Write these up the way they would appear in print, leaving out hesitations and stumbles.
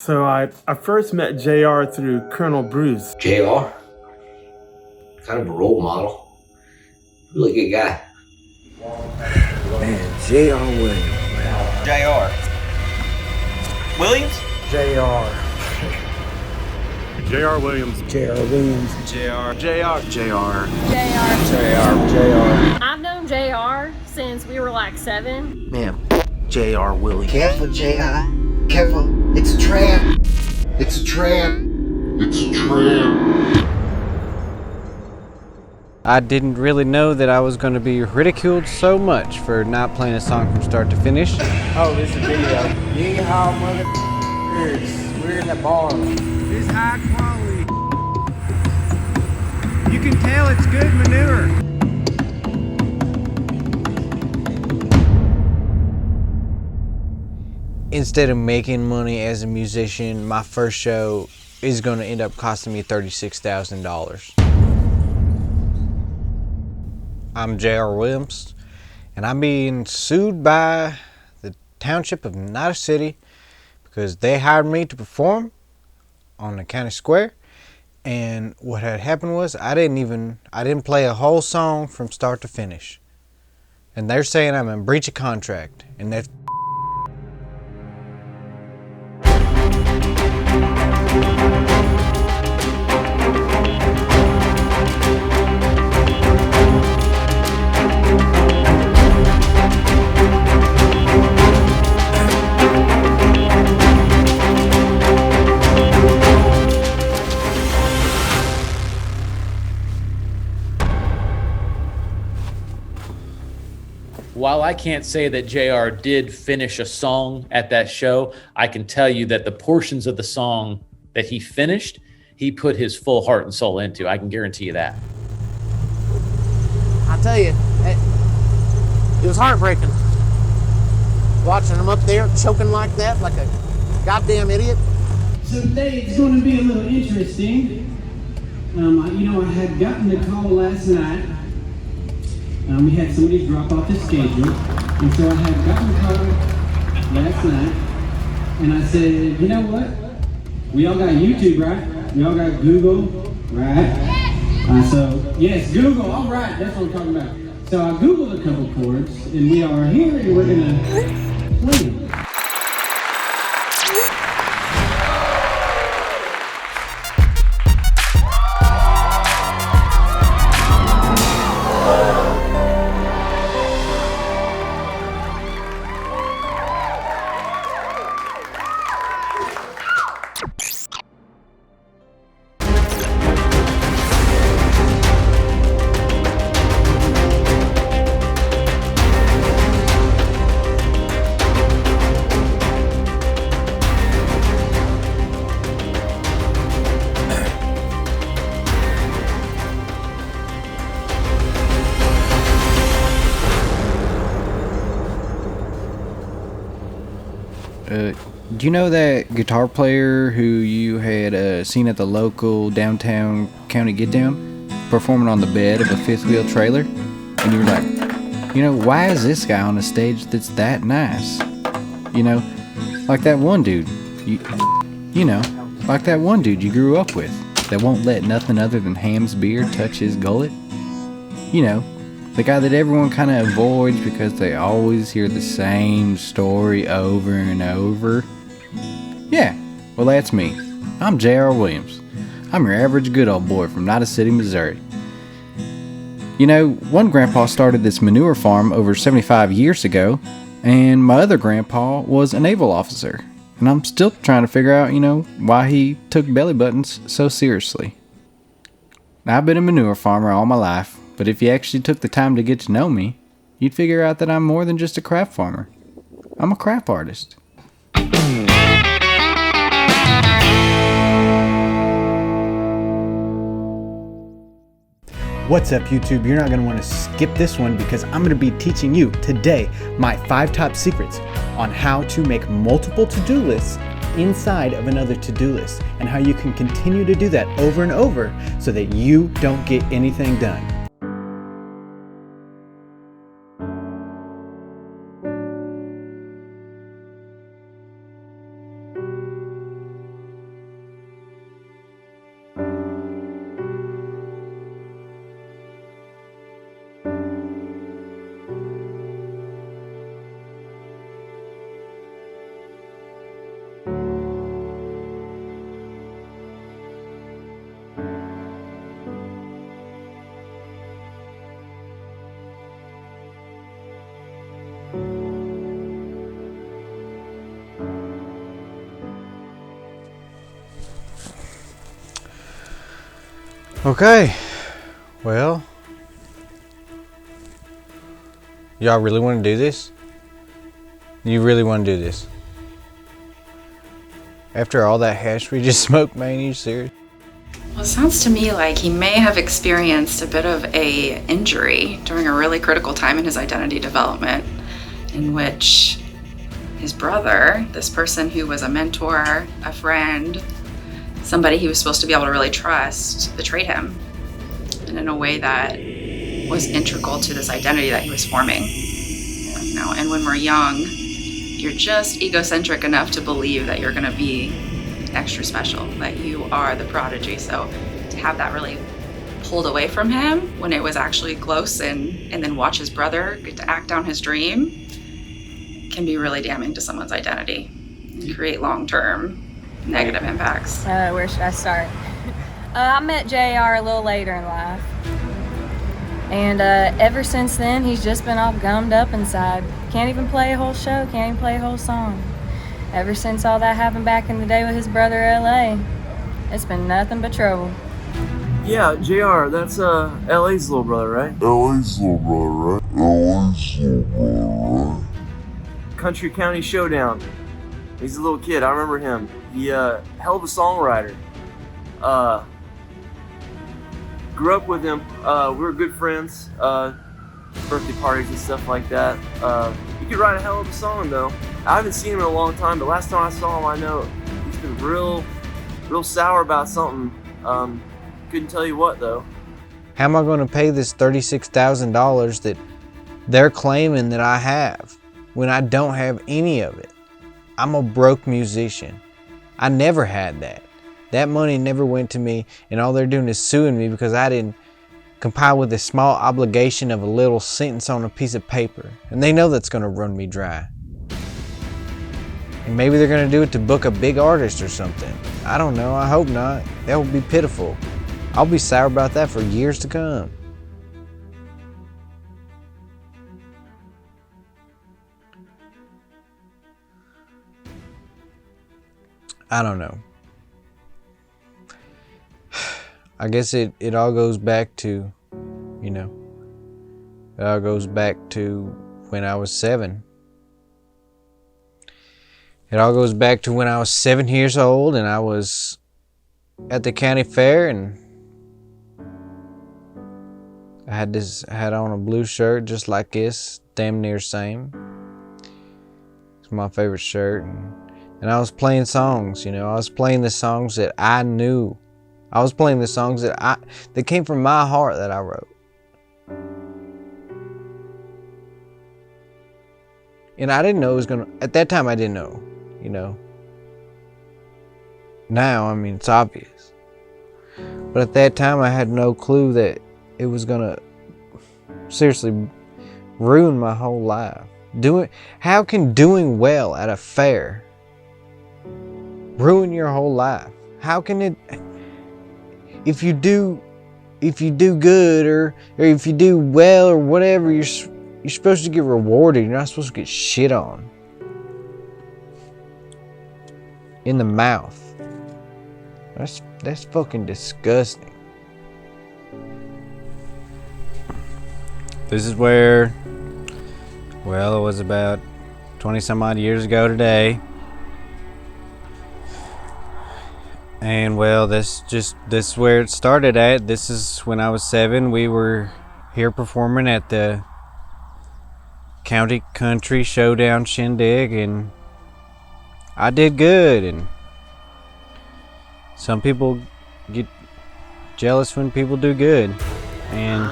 So I first met JR through Colonel Bruce. JR? Kind of a role model. Really good guy. Man, J.R. Williams, man. JR. Williams? J.R. JR Williams. J.R. Williams. JR. JR. JR. J.R. I've known JR since we were like 7. Man, J.R. Williams. Careful, J.R. Careful. It's a trap. It's a trap. It's a trap. I didn't really know that I was going to be ridiculed so much for not playing a song from start to finish. Oh, this is a video. Yeehaw, motherfuckers. We're in the bar. It's high quality. You can tell it's good manure. Instead of making money as a musician, my first show is going to end up costing me $36,000. I'm J.R. Williams, and I'm being sued by the township of Knotta City because they hired me to perform on the county square. And what had happened was I didn't play a whole song from start to finish. And they're saying I'm in breach of contract, and that's While I can't say that JR did finish a song at that show, I can tell you that the portions of the song that he finished, he put his full heart and soul into. I can guarantee you that. I tell you, it was heartbreaking. Watching him up there choking like that, like a goddamn idiot. So today it's going to be a little interesting. I had gotten the call last night. We had somebody drop off his schedule, and so I had gotten the call last night, and I said, you know what? We all got YouTube, right? We all got Google, right? So, yes, Google, all right, that's what I'm talking about. So I Googled a couple chords, and we are here, and we're gonna play them. do you know that guitar player who you had seen at the local downtown county get down performing on the bed of a fifth wheel trailer? And you were like, why is this guy on a stage that's that nice? Like that one dude, like that one dude you grew up with that won't let nothing other than Ham's beer touch his gullet. The guy that everyone kind of avoids because they always hear the same story over and over. Yeah, well that's me. I'm J.R. Williams. I'm your average good old boy from Knotta City, Missouri. One grandpa started this manure farm over 75 years ago, and my other grandpa was a naval officer. And I'm still trying to figure out, why he took belly buttons so seriously. Now, I've been a manure farmer all my life, but if you actually took the time to get to know me, you'd figure out that I'm more than just a craft farmer. I'm a craft artist. What's up, YouTube? You're not going to want to skip this one because I'm going to be teaching you today my 5 top secrets on how to make multiple to-do lists inside of another to-do list and how you can continue to do that over and over so that you don't get anything done. Okay, well, y'all really want to do this? You really want to do this? After all that hash we just smoked, man, you serious? Well, it sounds to me like he may have experienced a bit of a injury during a really critical time in his identity development, in which his brother, this person who was a mentor, a friend, somebody he was supposed to be able to really trust, betrayed him. And in a way that was integral to this identity that he was forming. You know, and when we're young, you're just egocentric enough to believe that you're gonna be extra special, that you are the prodigy. So to have that really pulled away from him when it was actually close, and then watch his brother get to act down his dream, can be really damning to someone's identity and create long-term negative impacts. Where should I start? I met JR a little later in life. And ever since then, he's just been all gummed up inside. Can't even play a whole show, can't even play a whole song. Ever since all that happened back in the day with his brother LA, it's been nothing but trouble. Yeah, JR, that's LA's little brother, right? LA's little brother, right? LA's little brother, right? Country County Showdown. He's a little kid, I remember him. He hell of a songwriter. Grew up with him. We were good friends. Birthday parties and stuff like that. He could write a hell of a song though. I haven't seen him in a long time, but last time I saw him, I know he's been real sour about something. Couldn't tell you what though. How am I going to pay this $36,000 that they're claiming that I have when I don't have any of it? I'm a broke musician. I never had that. That money never went to me, and all they're doing is suing me because I didn't compile with the small obligation of a little sentence on a piece of paper. And they know that's going to run me dry. And maybe they're going to do it to book a big artist or something. I don't know. I hope not. That would be pitiful. I'll be sour about that for years to come. I don't know. I guess it all goes back to, you know, it all goes back to when I was 7. It all goes back to when I was 7 years old and I was at the county fair, and I had on a blue shirt just like this, damn near same. It's my favorite shirt, and I was playing songs, you know. I was playing the songs that I knew. I was playing the songs that came from my heart that I wrote. And I didn't know it was gonna, at that time I didn't know, you know. Now, I mean, it's obvious. But at that time I had no clue that it was gonna seriously ruin my whole life. How can doing well at a fair ruin your whole life? How can it? If you do good or if you do well or whatever, you're supposed to get rewarded. You're not supposed to get shit on. In the mouth. That's fucking disgusting. This is where, well, it was about 20 some odd years ago today. And well, this is where it started at. This is when I was 7. We were here performing at the County Country Showdown Shindig, and I did good. And some people get jealous when people do good, and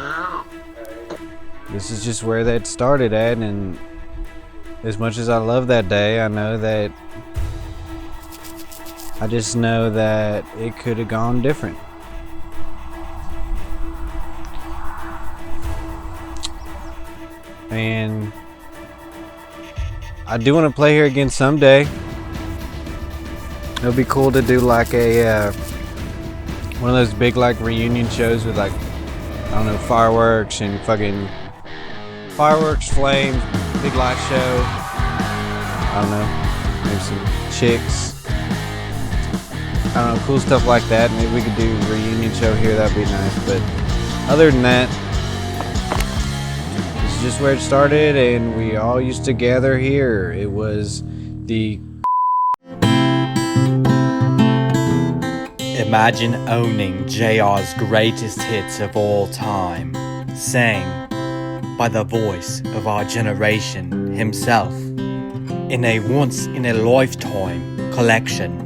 this is just where that started at. And as much as I love that day, I just know that it could have gone different. And I do want to play here again someday. It would be cool to do like a one of those big like reunion shows with like, I don't know, fireworks and fucking fireworks, flames, big light show. I don't know, maybe some chicks. cool stuff like that. Maybe we could do a reunion show here, that'd be nice. But other than that, this is just where it started, and we all used to gather here. It was the... Imagine owning JR's greatest hits of all time, sang by the voice of our generation himself, in a once-in-a-lifetime collection.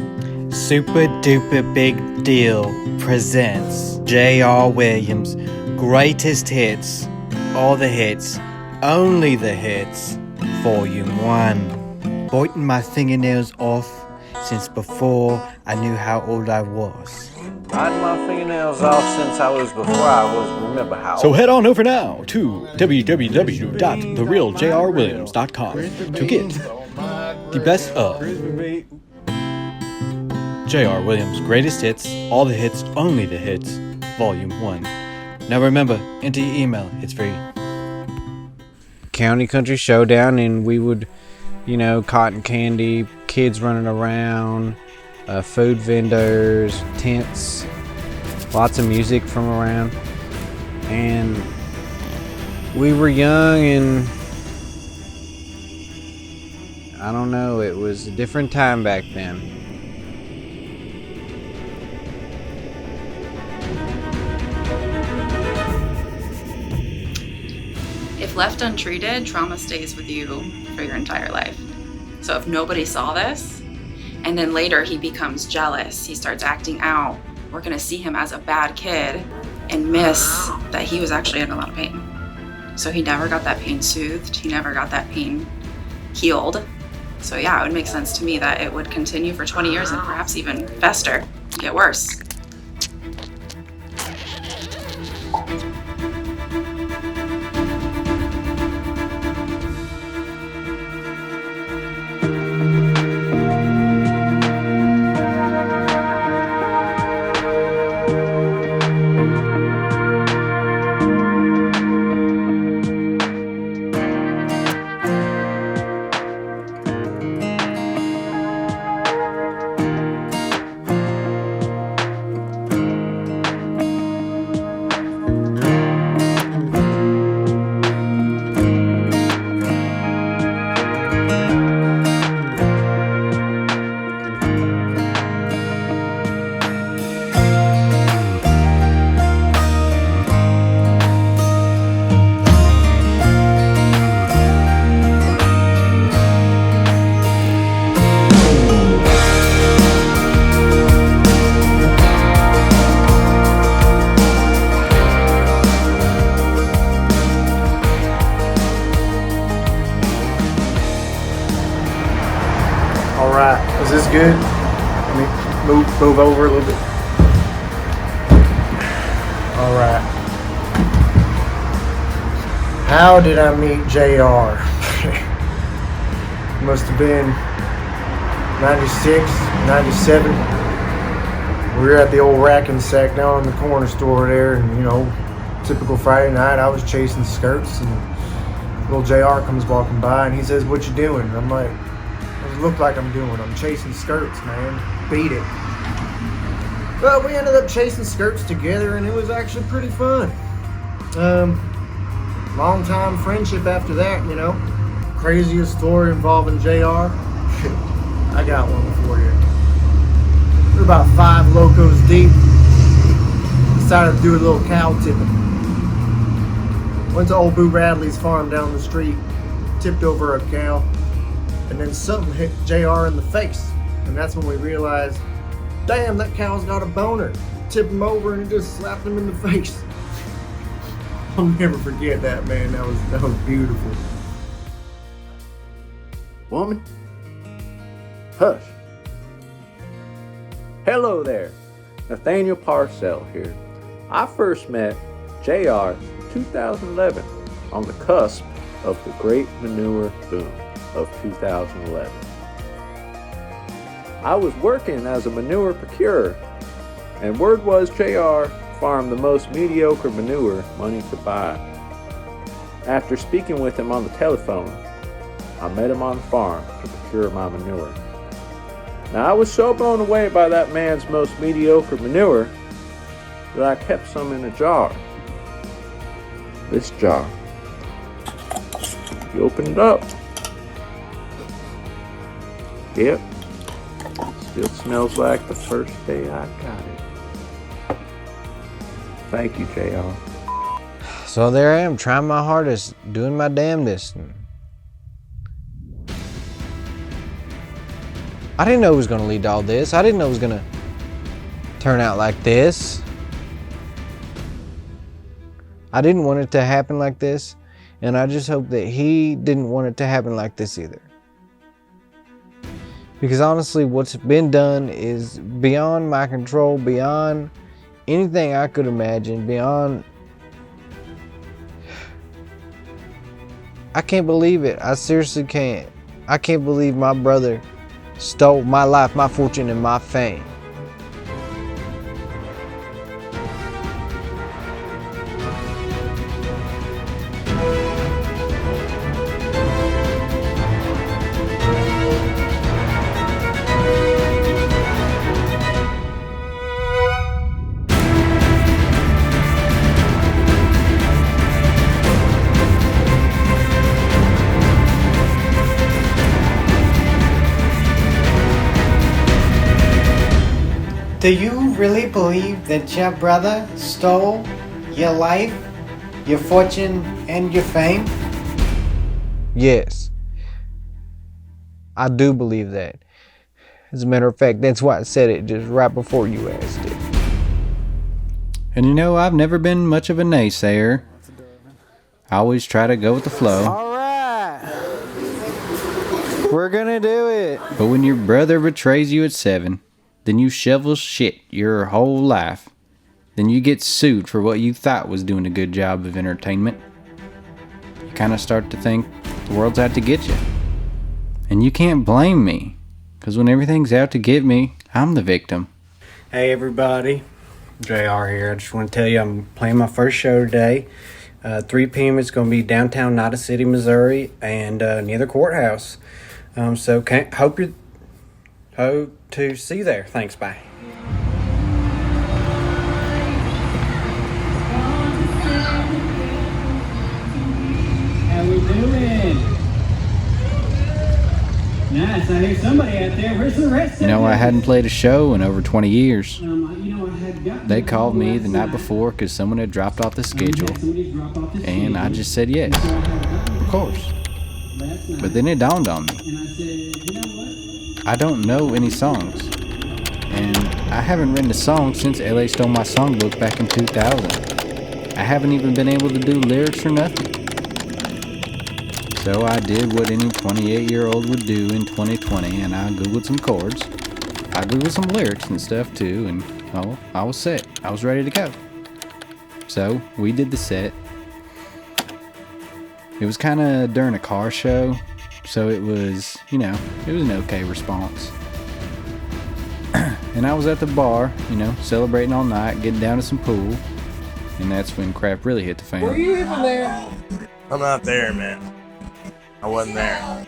Super Duper Big Deal presents J.R. Williams' greatest hits, all the hits, only the hits, Volume 1. Biting my fingernails off since before I knew how old I was. Biting my fingernails off since I was before I was remember how. So head on over now to www.therealjrwilliams.com to get the best of J.R. Williams' greatest hits, all the hits, only the hits, Volume 1. Now remember, enter your email, it's free. County Country Showdown, and we would, cotton candy, kids running around, food vendors, tents, lots of music from around. And we were young, and I don't know, it was a different time back then. If left untreated, trauma stays with you for your entire life. So if nobody saw this, and then later he becomes jealous, he starts acting out, we're gonna see him as a bad kid and miss that he was actually in a lot of pain. So he never got that pain soothed, he never got that pain healed. So yeah, it would make sense to me that it would continue for 20 years and perhaps even fester, get worse. Alright, is this good? Let me move over a little bit. Alright. How did I meet JR? Must have been 96, 97. We were at the old rack and sack down in the corner store there, and typical Friday night, I was chasing skirts, and little JR comes walking by, and he says, "What you doing?" And I'm like, "What does it look like I'm doing? I'm chasing skirts, man. Beat it." But we ended up chasing skirts together, and it was actually pretty fun. Long time friendship after that, Craziest story involving JR? I got one for you. We're about 5 locos deep. Decided to do a little cow tipping. Went to old Boo Radley's farm down the street, tipped over a cow, and then something hit JR in the face. And that's when we realized, damn, that cow's got a boner. Tip him over and it just slapped him in the face. I'll never forget that, man. That was beautiful. Woman? Hush. Hello there. Nathaniel Parcell here. I first met JR in 2011 on the cusp of the great manure boom of 2011. I was working as a manure procurer, and word was JR farmed the most mediocre manure money could buy. After speaking with him on the telephone, I met him on the farm to procure my manure. Now, I was so blown away by that man's most mediocre manure that I kept some in a jar. This jar. You open it up. Yep. Still smells like the first day I got it. Thank you, JR. So there I am, trying my hardest, doing my damnedest. I didn't know it was going to lead to all this. I didn't know it was going to turn out like this. I didn't want it to happen like this, and I just hope that he didn't want it to happen like this either. Because honestly, what's been done is beyond my control, beyond anything I could imagine, beyond... I can't believe it. I seriously can't. I can't believe my brother stole my life, my fortune, and my fame. Do you really believe that your brother stole your life, your fortune, and your fame? Yes. I do believe that. As a matter of fact, that's why I said it just right before you asked it. And you know, I've never been much of a naysayer. I always try to go with the flow. Alright. We're gonna do it. But when your brother betrays you at 7, then you shovel shit your whole life. Then you get sued for what you thought was doing a good job of entertainment. You kind of start to think the world's out to get you. And you can't blame me, because when everything's out to get me, I'm the victim. Hey everybody, JR here. I just want to tell you I'm playing my first show today. 3 p.m. It's going to be downtown Knotta City, Missouri, and near the courthouse. So hope to see you there. Thanks, bye. How we doing? Nice. I hear somebody out there. Where's the rest You know, I hadn't played a show in over 20 years. I had gotten They called me the night before because someone had dropped off the schedule, and I just said yes, of course. But then it dawned on me. I don't know any songs, and I haven't written a song since LA stole my songbook back in 2000. I haven't even been able to do lyrics or nothing. So I did what any 28-year-old would do in 2020, and I googled some chords. I googled some lyrics and stuff too, and well, I was set. I was ready to go. So we did the set. It was kind of during a car show, so it was, it was an okay response. And I was at the bar, celebrating all night, getting down to some pool, and that's when crap really hit the fan. Were you even there? I'm not there, man. I wasn't there.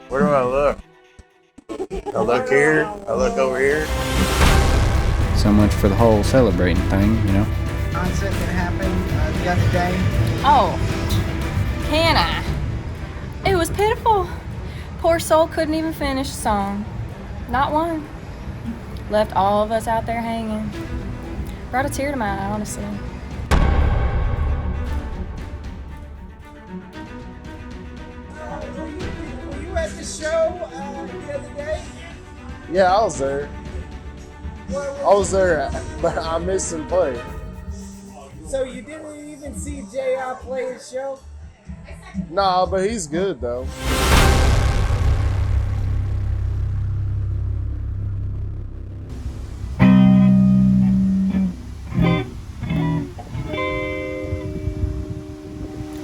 Where do I look? I look here. I look over here. So much for the whole celebrating thing, Concert that happened the other day. Oh, can I? It was pitiful. Poor soul couldn't even finish the song. Not one. Left all of us out there hanging. Brought a tear to my eye, honestly. Were you at the show the other day? Yeah, I was there. I was there, but I missed him play. So you didn't even see JR play his show? Nah, but he's good though.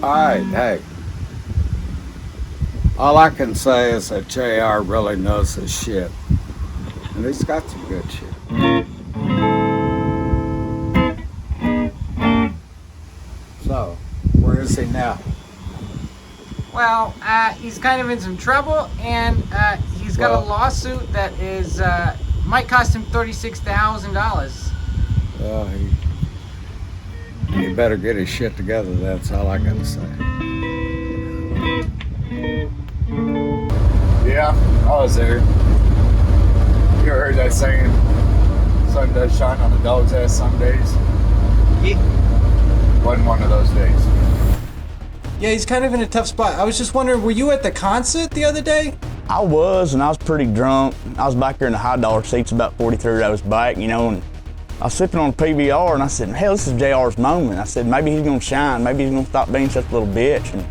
Alright, hey. All I can say is that JR really knows his shit. And he's got some good shit. So, where is he now? Well, he's kind of in some trouble, and he's He's got a lawsuit that is might cost him $36,000. Well, he better get his shit together. That's all I gotta say. Yeah, I was there. You ever heard that saying? Sun does shine on a dog's ass some days. Yeah. Wasn't one of those days. Yeah, he's kind of in a tough spot. I was just wondering, were you at the concert the other day? I was, and I was pretty drunk. I was back there in the high dollar seats about 43 rows back, you know, and I was sipping on PBR, and I said, hell, this is JR's moment. I said, maybe he's gonna shine. Maybe he's gonna stop being such a little bitch. And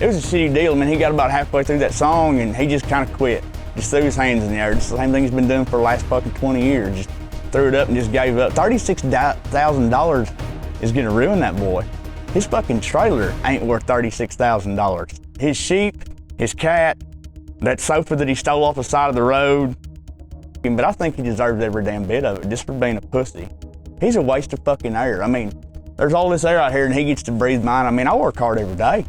it was a shitty deal. I mean, he got about halfway through that song, and he just kind of quit. Just threw his hands in the air. Just the same thing he's been doing for the last fucking 20 years. Just threw it up and just gave up. $36,000 is gonna ruin that boy. His fucking trailer ain't worth $36,000. His sheep, his cat, that sofa that he stole off the side of the road. But I think he deserves every damn bit of it just for being a pussy. He's a waste of fucking air. I mean, there's all this air out here and he gets to breathe mine. I mean, I work hard every day.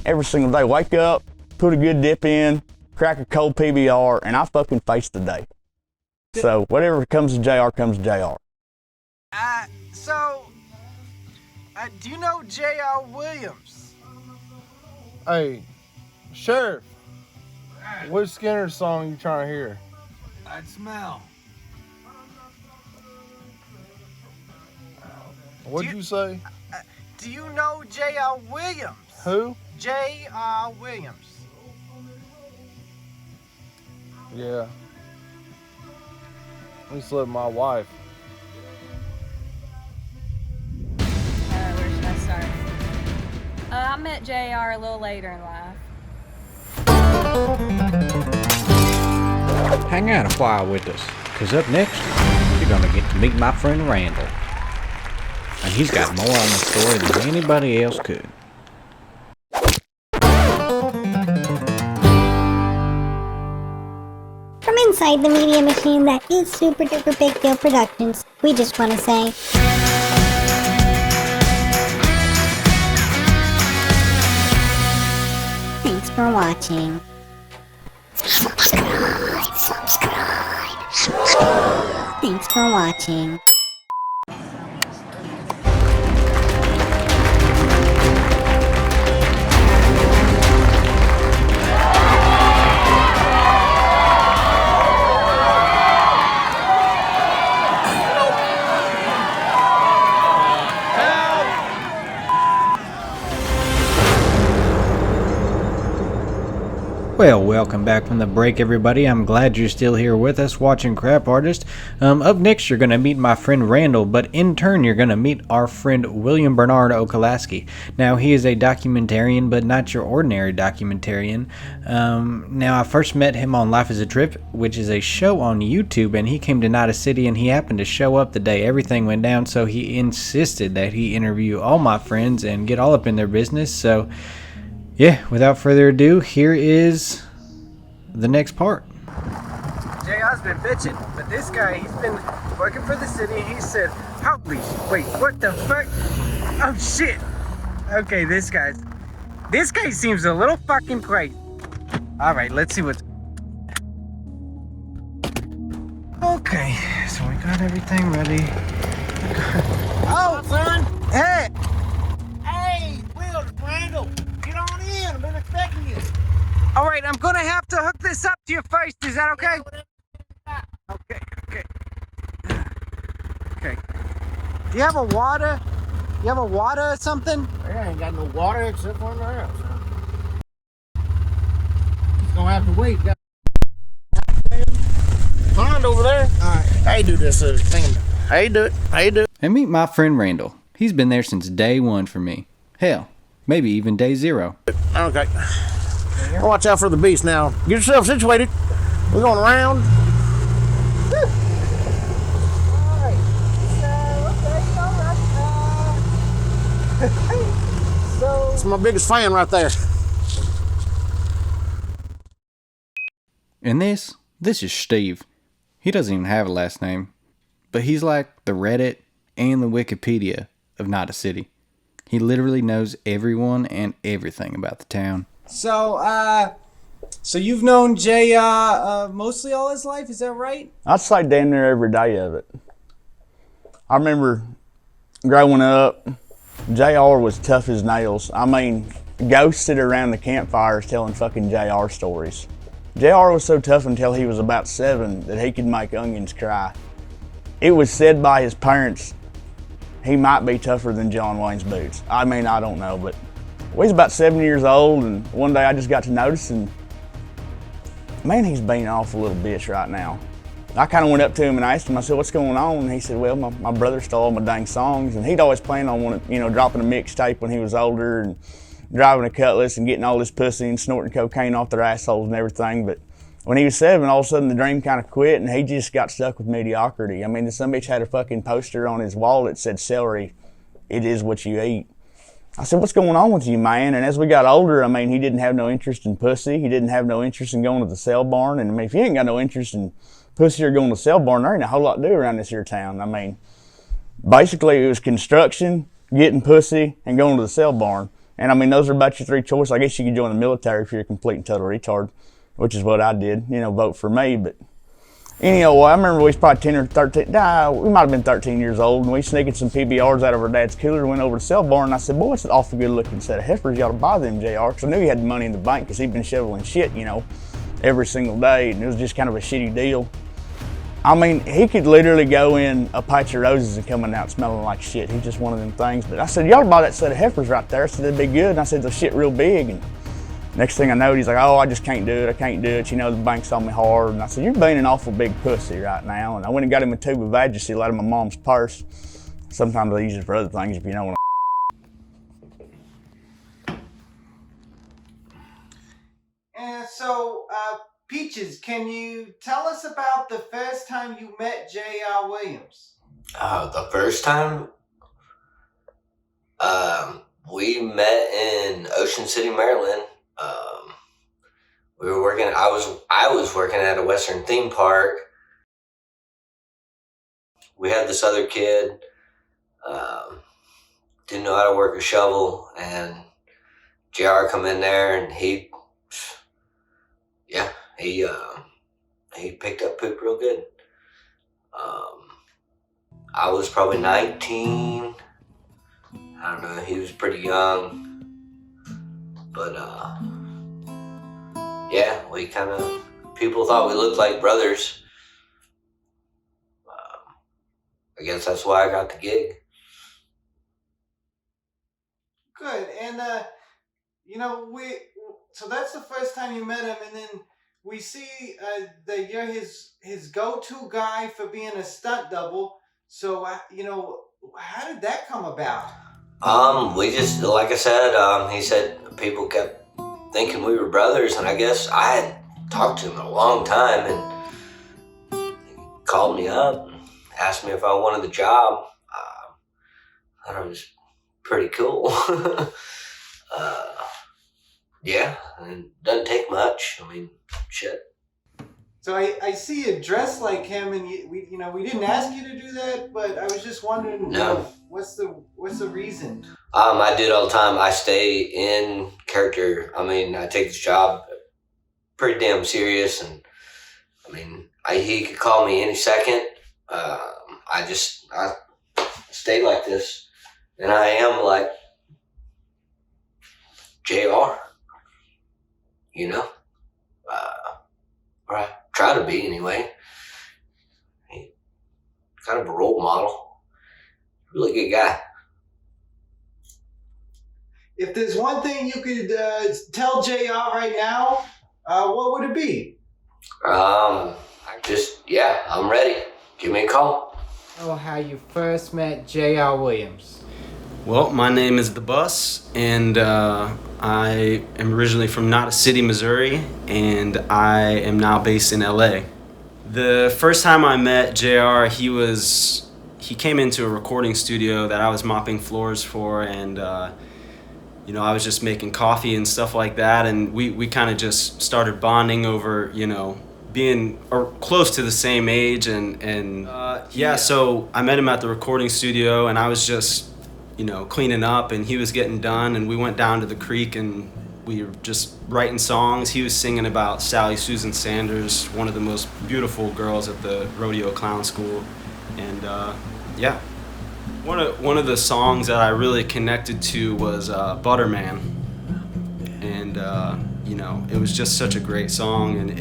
Every single day. Wake up, put a good dip in, crack a cold PBR, and I fucking face the day. So whatever comes to JR comes to JR. Do you know J.R. Williams? Hey, Sheriff, which Skinner song you trying to hear? I'd smell. What'd you say? Do you know J.R. Williams? Who? J.R. Williams. Yeah. He slept with my wife. Where should I start? I met JR a little later in life. Hang out a while with us, because up next, you're going to get to meet my friend Randall. And he's got more on the story than anybody else could. From inside the media machine that is Super Duper Big Deal Productions, we just want to say... thanks for watching. Subscribe. Thanks for watching. Well, welcome back from the break, everybody. I'm glad you're still here with us watching Crap Artist. Up next, you're going to meet my friend Randall, but in turn, you're going to meet our friend William Bernard Okalaski. Now, he is a documentarian, but not your ordinary documentarian. Now, I first met him on Life is a Trip, which is a show on YouTube, and he came to Knotta City, and he happened to show up the day everything went down, so he insisted that he interview all my friends and get all up in their business. So, yeah, without further ado, here is the next part. JR's been bitching, but this guy, he's been working for the city, and he said, holy, wait, what the fuck? Oh shit. Okay, this guy seems a little fucking crazy. All right, let's see what's... Okay, so we got everything ready. Oh, son! Hey! Hey, Will, Randall, get on in. I've been expecting you. All right, I'm gonna have to hook this up to your face. Is that okay? Okay. Do you have a water? You have a water or something? I ain't got no water except for in the house. Just gonna have to wait. Pond over there. All right. How you do this thing? How you do it? And meet my friend Randall. He's been there since day one for me. Hell, maybe even day zero. Okay. Watch out for the beast now. Get yourself situated. We're going around. It's my biggest fan right there. And this is Steve. He doesn't even have a last name. But he's like the Reddit and the Wikipedia of Knotta City. He literally knows everyone and everything about the town. So, So you've known Jay mostly all his life, is that right? I'd say damn near every day of it. I remember growing up, JR was tough as nails. I mean, ghosts sit around the campfires telling fucking JR stories. JR was so tough until he was about 7 that he could make onions cry. It was said by his parents he might be tougher than John Wayne's boots. I mean, I don't know, but we was about 7 years old, and one day I just got to noticing, man, he's being an awful little bitch right now. I kind of went up to him and asked him, I said, what's going on? And he said, well, my brother stole all my dang songs, and he'd always planned on dropping a mixtape when he was older and driving a Cutlass and getting all this pussy and snorting cocaine off their assholes and everything. But when he was 7, all of a sudden the dream kind of quit, and he just got stuck with mediocrity. I mean, some bitch had a fucking poster on his wall that said, celery, it is what you eat. I said, what's going on with you, man? And as we got older, I mean, he didn't have no interest in pussy. He didn't have no interest in going to the sale barn. And I mean, if you ain't got no interest in pussy or going to the sale barn, there ain't a whole lot to do around this here town. I mean, basically it was construction, getting pussy, and going to the sale barn. And I mean, those are about your 3 choices. I guess you could join the military if you're a complete and total retard, which is what I did, vote for me. But anyhow, I remember we was probably 10 or 13, we might have been 13 years old, and we sneaking some PBRs out of our dad's cooler and went over to the sale barn, and I said, boy, it's an awful good looking set of heifers. You ought to buy them, JR, because I knew he had money in the bank because he'd been shoveling shit, every single day, and it was just kind of a shitty deal. I mean, he could literally go in a patch of roses and coming out smelling like shit. He's just one of them things. But I said, y'all buy that set of heifers right there. I said, they'd be good. And I said, they'll shit real big. And next thing I know, he's like, oh, I just can't do it. I can't do it. The bank's on me hard. And I said, you're being an awful big pussy right now. And I went and got him a tube of Vagisil out of my mom's purse. Sometimes I use it for other things, if you know what And so, Peaches, can you tell us about the first time you met J.R. Williams? The first time? We met in Ocean City, Maryland. We were working, I was working at a Western theme park. We had this other kid, didn't know how to work a shovel, and JR come in there and he picked up poop real good. I was probably 19. I don't know, he was pretty young. But we people thought we looked like brothers. I guess that's why I got the gig. Good, and so that's the first time you met him, and then we see that you're his go-to guy for being a stunt double. So how did that come about? We just, like I said, he said people kept thinking we were brothers, and I guess I had talked to him in a long time, and he called me up and asked me if I wanted the job. I thought it was pretty cool. It doesn't take much. I mean, shit. So I see you dressed like him, and we didn't ask you to do that, but I was just wondering, what's the reason? I do it all the time. I stay in character. I mean, I take this job pretty damn serious, and I mean, he could call me any second. I stay like this, and I am like JR, or I try to be anyway. Kind of a role model. Really good guy. If there's one thing you could tell JR right now, what would it be? I'm ready. Give me a call. Oh, how you first met J.R. Williams. Well, my name is The Bus, and I am originally from Knotta City, Missouri, and I am now based in LA. The first time I met JR, he came into a recording studio that I was mopping floors for, and I was just making coffee and stuff like that, and we kind of just started bonding over, being close to the same age, so I met him at the recording studio, and I was just, cleaning up, and he was getting done, and we went down to the creek and we were just writing songs. He was singing about Sally Susan Sanders, one of the most beautiful girls at the Rodeo Clown School. And yeah, one of the songs that I really connected to was Butterman. And you know, it was just such a great song, and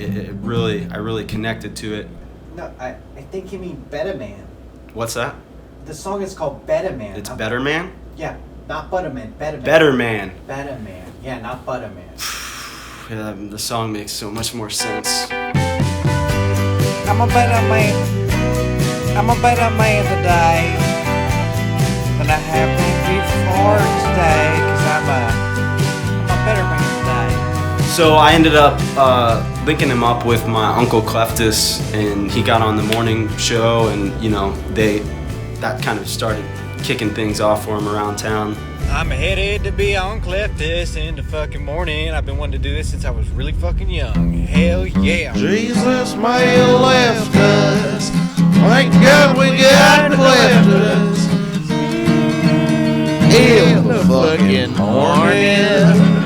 I really connected to it. No, I think you mean Better Man. What's that? The song is called Better Man. It's Better Man? Yeah, not Butterman, Better Man. Better Man. Better Man. Yeah, not Butterman. Yeah, the song makes so much more sense. I'm a better man. I'm a better man today than I have been before today, 'cause I'm a better man today. So I ended up linking him up with my Uncle Cleftus, and he got on the morning show, and you know, that kind of started kicking things off for him around town. I'm headed to be on Cleftus in the fucking morning. I've been wanting to do this since I was really fucking young. Hell yeah. Jesus may have left us. Thank God we got Cleftus in the fucking morning.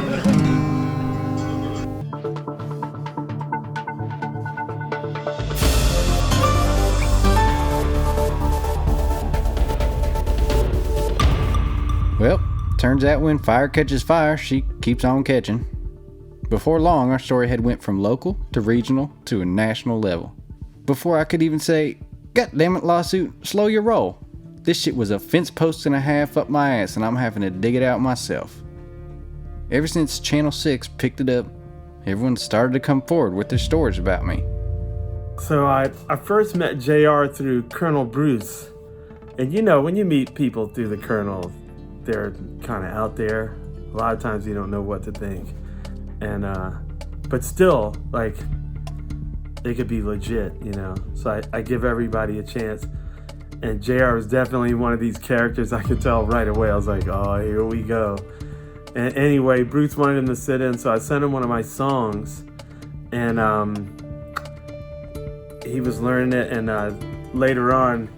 Well, turns out when fire catches fire, she keeps on catching. Before long, our story had went from local to regional to a national level. Before I could even say, "God damn it, lawsuit, slow your roll," this shit was a fence post and a half up my ass, and I'm having to dig it out myself. Ever since Channel 6 picked it up, everyone started to come forward with their stories about me. So I first met JR through Colonel Bruce. And you know, when you meet people through the Colonel, they're kind of out there. A lot of times you don't know what to think. And, but still, like, they could be legit, you know? So I give everybody a chance. And JR was definitely one of these characters I could tell right away. I was like, oh, here we go. And anyway, Bruce wanted him to sit in, so I sent him one of my songs. And he was learning it, and later on,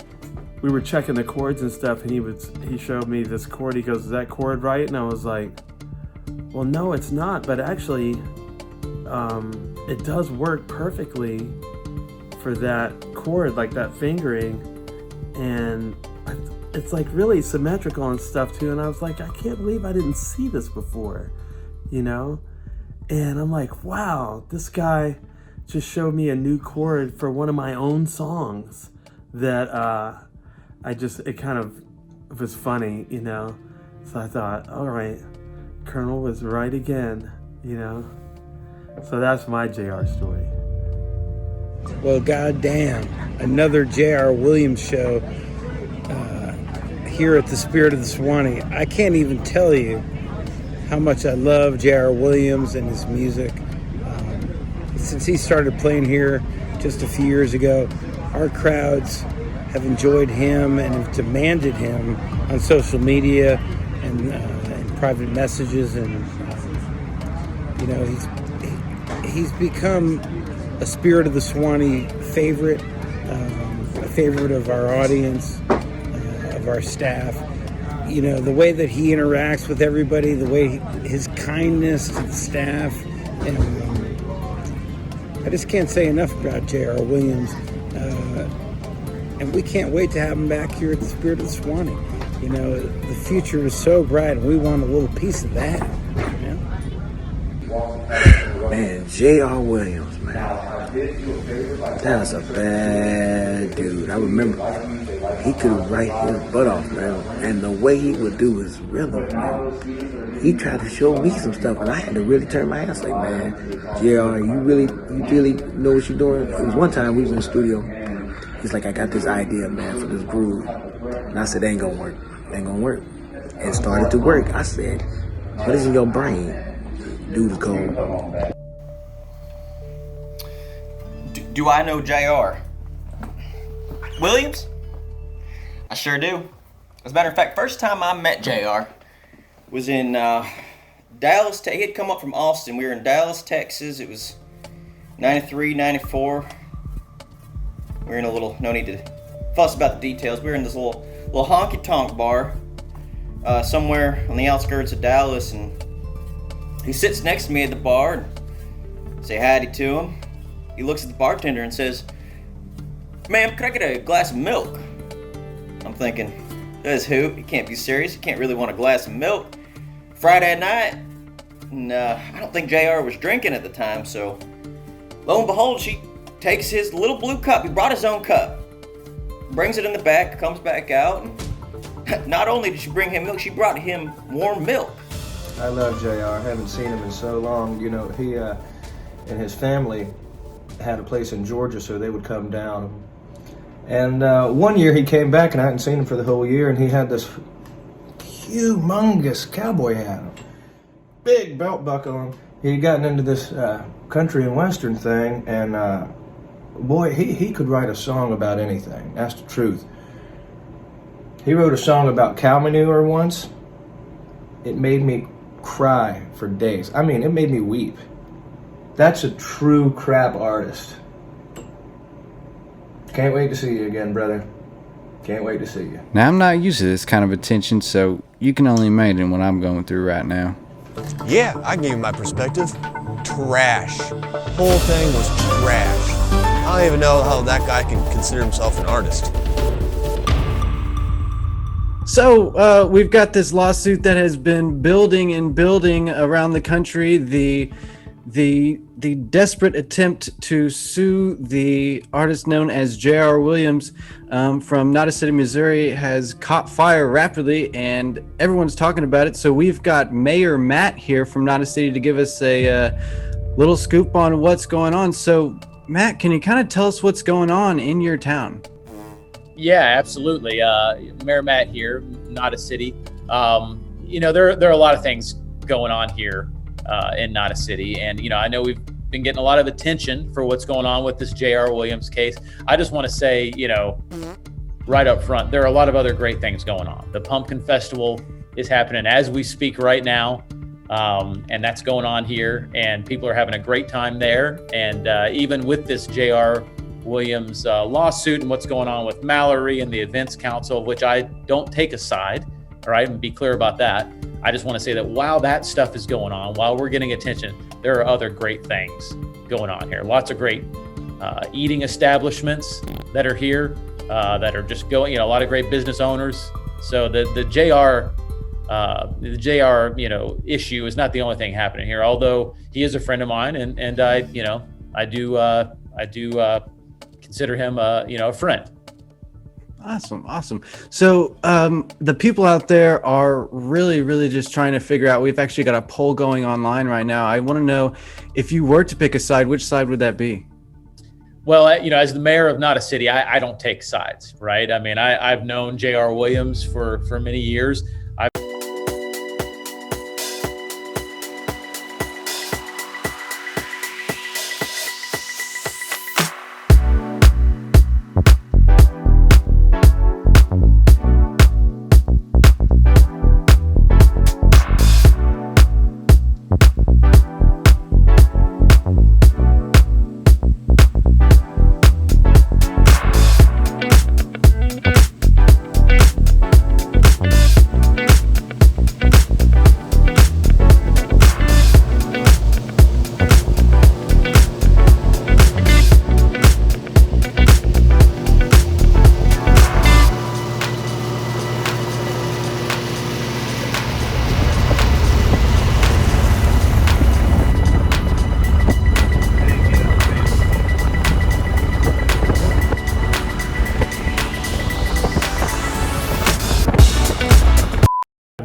we were checking the chords and stuff, and he showed me this chord. He goes, "Is that chord right?" And I was like, "Well, no, it's not, but actually, it does work perfectly for that chord, like that fingering, and it's like really symmetrical and stuff too." And I was like, I can't believe I didn't see this before, you know? And I'm like, wow, this guy just showed me a new chord for one of my own songs that it kind of was funny, you know? So I thought, all right, Colonel was right again, you know? So that's my JR story. Well, goddamn, another J.R. Williams show here at the Spirit of the Swanee. I can't even tell you how much I love J.R. Williams and his music. Since he started playing here just a few years ago, our crowds have enjoyed him and have demanded him on social media and in private messages, and you know, he's become a Spirit of the Swanee favorite, a favorite of our audience, of our staff. You know, the way that he interacts with everybody, the way his kindness to the staff, and I just can't say enough about J.R. Williams. And we can't wait to have him back here at the Spirit of the Swanee. You know, the future is so bright, and we want a little piece of that. You know? Man, J.R. Williams, man. That was a bad dude. I remember he could write his butt off, man. And the way he would do his rhythm, man. He tried to show me some stuff, and I had to really turn my ass like, man, JR, you really know what you're doing? It was one time we was in the studio. He's like, I got this idea, man, for this groove. And I said, ain't gonna work. Ain't gonna work. And it started to work. I said, what is in your brain? Dude is cold. Do I know JR Williams? I sure do. As a matter of fact, first time I met JR was in Dallas. He had come up from Austin. We were in Dallas, Texas. It was 93, 94. We were in a little, no need to fuss about the details. We were in this little honky-tonk bar somewhere on the outskirts of Dallas, and He sits next to me at the bar and say howdy to him. He looks at the bartender and says, "Ma'am, could I get a glass of milk?" I'm thinking, "Does who? He can't be serious. He can't really want a glass of milk." Friday night, and I don't think JR was drinking at the time, so lo and behold, she takes his little blue cup. He brought his own cup. Brings it in the back, comes back out, and not only did she bring him milk, she brought him warm milk. I love JR. I haven't seen him in so long. You know, he and his family had a place in Georgia, so they would come down. And one year he came back, and I hadn't seen him for the whole year, and he had this humongous cowboy hat on, big belt buckle on. He'd gotten into this country and western thing, and boy, he could write a song about anything. That's the truth. He wrote a song about cow manure once. It made me cry for days. I mean, it made me weep. That's a true crap artist. Can't wait to see you again, brother. Can't wait to see you. Now, I'm not used to this kind of attention, so you can only imagine what I'm going through right now. Yeah, I gave you my perspective. Trash. Whole thing was trash. I don't even know how that guy can consider himself an artist. So we've got this lawsuit that has been building and building around the country. The desperate attempt to sue the artist known as J.R. Williams from Knotta City, Missouri has caught fire rapidly, and everyone's talking about it. So we've got Mayor Matt here from Knotta City to give us a little scoop on what's going on. So Matt, can you kind of tell us what's going on in your town? Yeah, absolutely. Mayor Matt here, Knotta City. You know, there are a lot of things going on here in Knotta City. And, you know, I know we've been getting a lot of attention for what's going on with this J.R. Williams case. I just want to say, you know, right up front, there are a lot of other great things going on. The Pumpkin Festival is happening as we speak right now. And that's going on here, and people are having a great time there. And even with this J.R. Williams lawsuit and what's going on with Mallory and the Events Council, which I don't take a side, all right, and be clear about that. I just want to say that while that stuff is going on, while we're getting attention, there are other great things going on here. Lots of great eating establishments that are here that are just going, you know, a lot of great business owners. So the JR, you know, issue is not the only thing happening here, although he is a friend of mine, and I, you know, I do consider him, you know, a friend. Awesome. So the people out there are really just trying to figure out. We've actually got a poll going online right now. I want to know, if you were to pick a side, which side would that be? Well, you know, as the mayor of Knotta City, I don't take sides, right? I mean, I've known J.R. Williams for many years.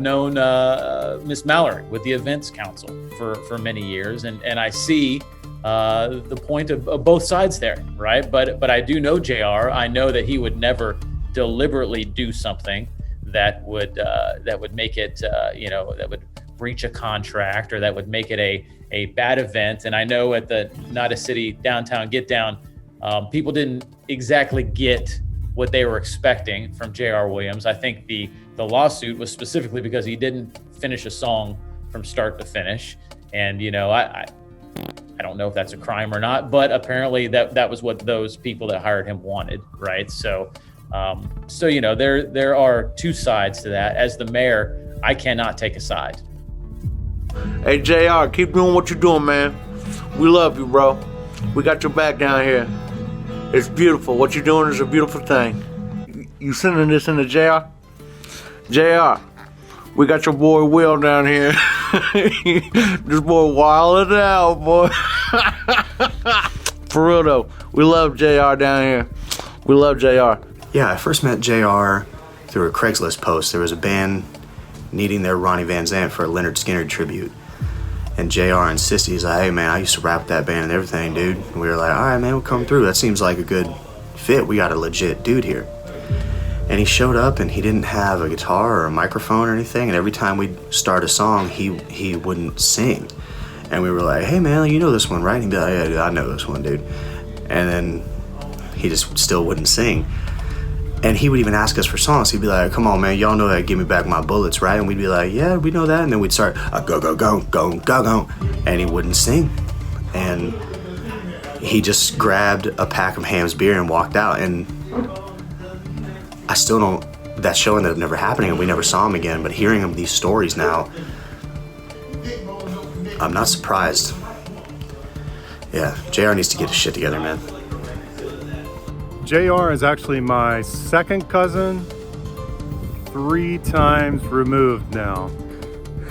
known Miss Mallory with the Events Council for many years, and I see the point of both sides there, right? But I do know JR. I know that he would never deliberately do something that would make it that would breach a contract or that would make it a bad event. And I know at the Knotta City downtown Get Down, people didn't exactly get what they were expecting from J.R. Williams. I think the lawsuit was specifically because he didn't finish a song from start to finish. And, I don't know if that's a crime or not, but apparently that was what those people that hired him wanted, right? So there are two sides to that. As the mayor, I cannot take a side. Hey, JR, keep doing what you're doing, man. We love you, bro. We got your back down here. It's beautiful. What you're doing is a beautiful thing. You sending this into JR? JR, we got your boy Will down here. This boy wilding out, boy. For real though, we love JR down here. We love JR. Yeah, I first met JR through a Craigslist post. There was a band needing their Ronnie Van Zant for a Leonard Skinner tribute. And JR insisted, he's like, hey man, I used to rap with that band and everything, dude. And we were like, all right, man, we'll come through. That seems like a good fit. We got a legit dude here. And he showed up and he didn't have a guitar or a microphone or anything. And every time we'd start a song, he wouldn't sing. And we were like, hey man, you know this one, right? And he'd be like, yeah, dude, I know this one, dude. And then he just still wouldn't sing. And he would even ask us for songs. He'd be like, come on, man, y'all know that Give Me Back My Bullets, right? And we'd be like, yeah, we know that. And then we'd start, go, go, go, go, go, go. And he wouldn't sing. And he just grabbed a pack of Ham's beer and walked out. And I still don't, that show ended up never happening and we never saw him again. But hearing him these stories now, I'm not surprised. Yeah, JR needs to get his shit together, man. JR is actually my second cousin, 3 times removed now.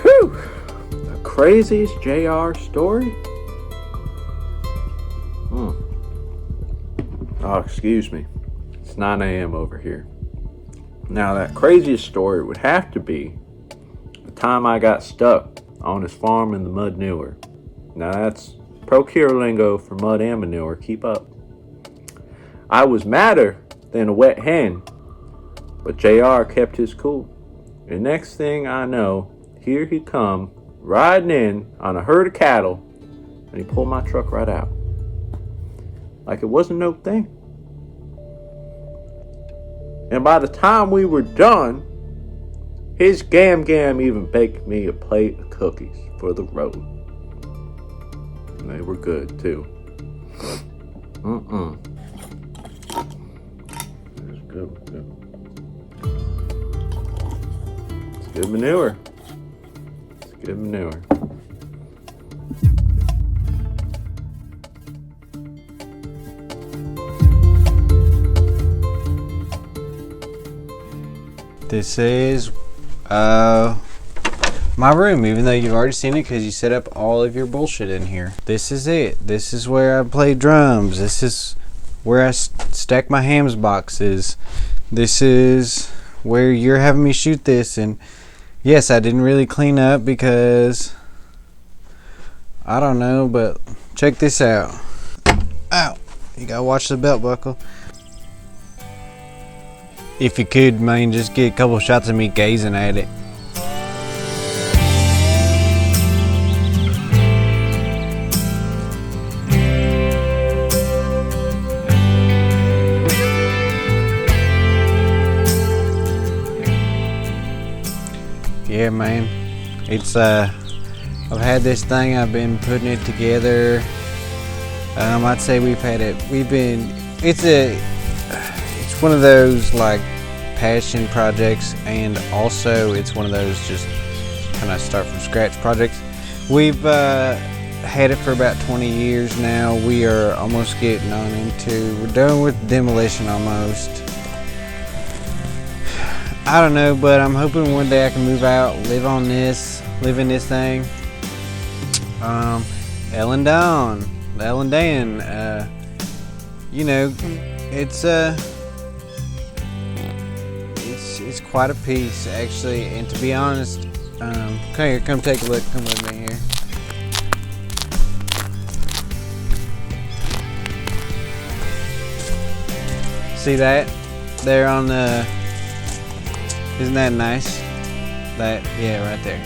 Whew! The craziest JR story? Oh, excuse me. It's 9 a.m. over here. Now, that craziest story would have to be the time I got stuck on his farm in the mud manure. Now, that's procure lingo for mud and manure. Keep up. I was madder than a wet hen, but JR kept his cool. And next thing I know, here he come, riding in on a herd of cattle, and he pulled my truck right out. Like it wasn't no thing. And by the time we were done, his gam even baked me a plate of cookies for the road. And they were good too. Good. It's good manure. It's good manure. This is my room, even though you've already seen it because you set up all of your bullshit in here. This is it. This is where I play drums. This is where I stack my hams boxes. This is where you're having me shoot this. And yes, I didn't really clean up because I don't know, but check this out. Ow, you gotta watch the belt buckle. If you could, man, just get a couple shots of me gazing at it. Yeah, man, it's I've had this thing, I've been putting it together. I'd say it's one of those like passion projects, and also it's one of those just kind of start from scratch projects. We've had it for about 20 years now. We are almost getting on we're done with demolition almost. I don't know, but I'm hoping one day I can move out, live in this thing. Ellen Dan, you know, it's quite a piece actually, and to be honest, come take a look, come with me here. See that there on the, isn't that nice? That, yeah, right there.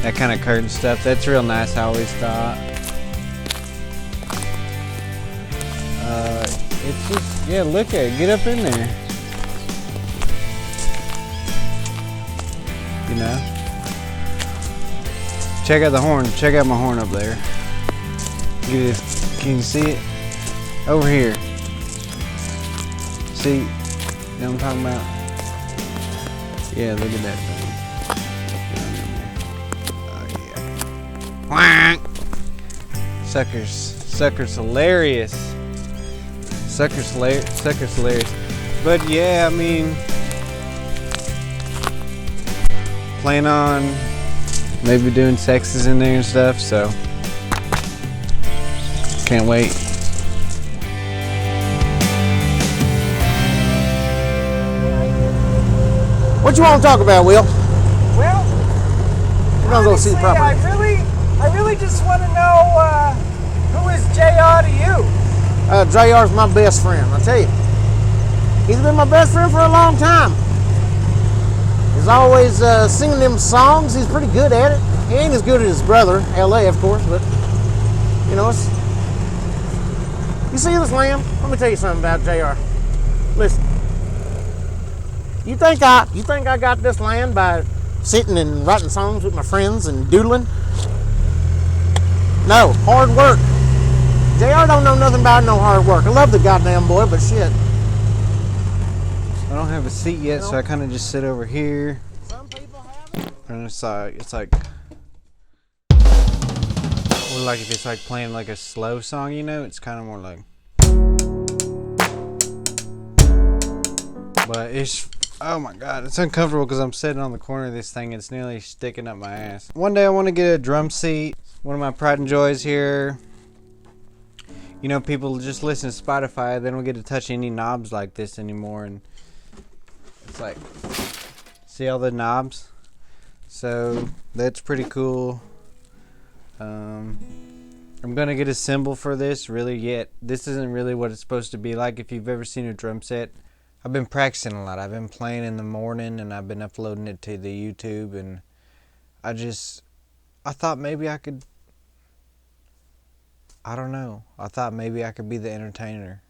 That kind of curtain stuff, that's real nice, I always thought. It's just, yeah, look at it, get up in there. You know? Check out the horn, check out my horn up there. Can you see it? Over here. See, you know what I'm talking about? Yeah, look at that thing. Oh, yeah. Sucker's hilarious. Sucker's hilarious. But yeah, I mean, plan on maybe doing sexes in there and stuff, so can't wait. What you want to talk about, Will? Well, we're gonna go see the property. I really just want to know who is JR to you? JR's my best friend, I tell you. He's been my best friend for a long time. He's always singing them songs. He's pretty good at it. He ain't as good as his brother, LA, of course, but you know, it's. You see this land? Let me tell you something about JR. Listen. You think I got this land by sitting and writing songs with my friends and doodling? No, hard work. JR don't know nothing about no hard work. I love the goddamn boy, but shit. I don't have a seat yet, so I kind of just sit over here. Some people have it. And it's like, or like if it's like playing like a slow song, you know, it's kind of more like. But it's, oh my God, it's uncomfortable because I'm sitting on the corner of this thing and it's nearly sticking up my ass. One day I want to get a drum seat. One of my pride and joys here. You know, people just listen to Spotify. They don't get to touch any knobs like this anymore. And it's like, see all the knobs? So that's pretty cool. I'm going to get a cymbal for this. Really, yet this isn't really what it's supposed to be like. If you've ever seen a drum set, I've been practicing a lot. I've been playing in the morning and I've been uploading it to the YouTube, and I thought maybe I could, I don't know. I thought maybe I could be the entertainer,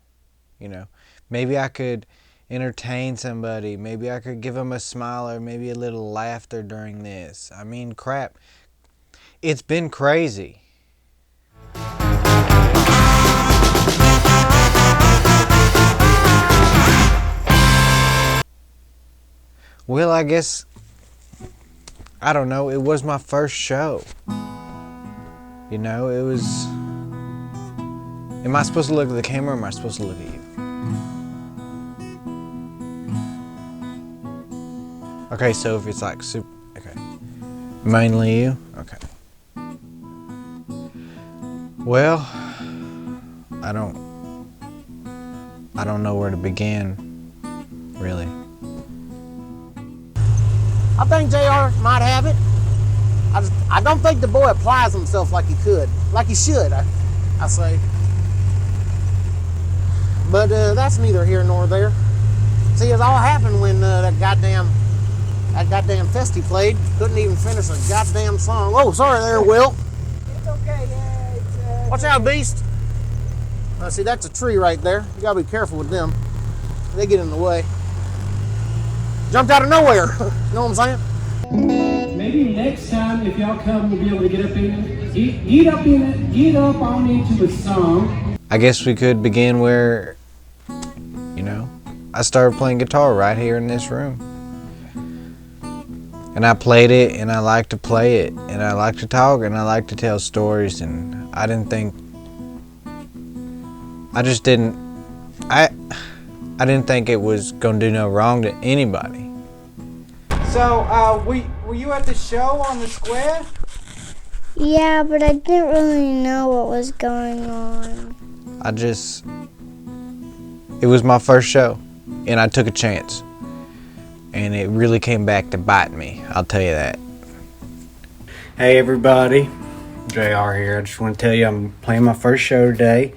you know. Maybe I could entertain somebody. Maybe I could give them a smile or maybe a little laughter during this. I mean, crap. It's been crazy. Well, I guess, I don't know, it was my first show. You know, it was, am I supposed to look at the camera or am I supposed to look at you? Okay, so if it's like super, okay. Mainly you? Okay. Well, I don't know where to begin, really. I think JR might have it. I don't think the boy applies himself like he could, like he should, I say. But that's neither here nor there. See, it all happened when that goddamn Festy played. Couldn't even finish a goddamn song. Oh, sorry there, Will. It's okay, yeah. Watch out, beast. See, that's a tree right there. You gotta be careful with them. They get in the way. Jumped out of nowhere. You know what I'm saying? Maybe next time, if y'all come, we'll be able to get up in it. Get up on into a song. I guess we could begin where, you know, I started playing guitar right here in this room. And I played it, and I like to play it, and I like to talk, and I like to tell stories, and I didn't think it was gonna do no wrong to anybody. So, were you at the show on the square? Yeah, but I didn't really know what was going on. It was my first show, and I took a chance. And it really came back to bite me, I'll tell you that. Hey everybody, JR here. I just want to tell you I'm playing my first show today.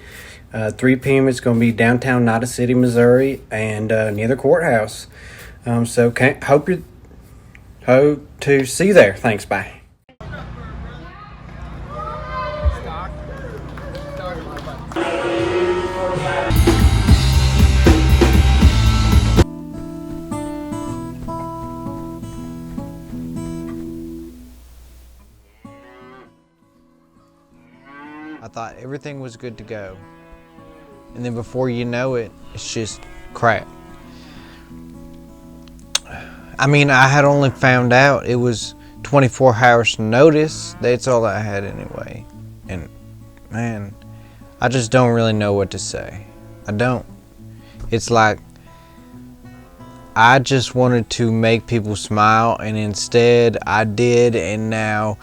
3 p.m. It's going to be downtown Knotta City, Missouri, and near the courthouse. So hope to see you there. Thanks, bye. I thought everything was good to go. And then before you know it, it's just crap. I mean, I had only found out it was 24 hours notice. That's all I had anyway. And man, I just don't really know what to say. I don't. It's like I just wanted to make people smile, and instead I did, and now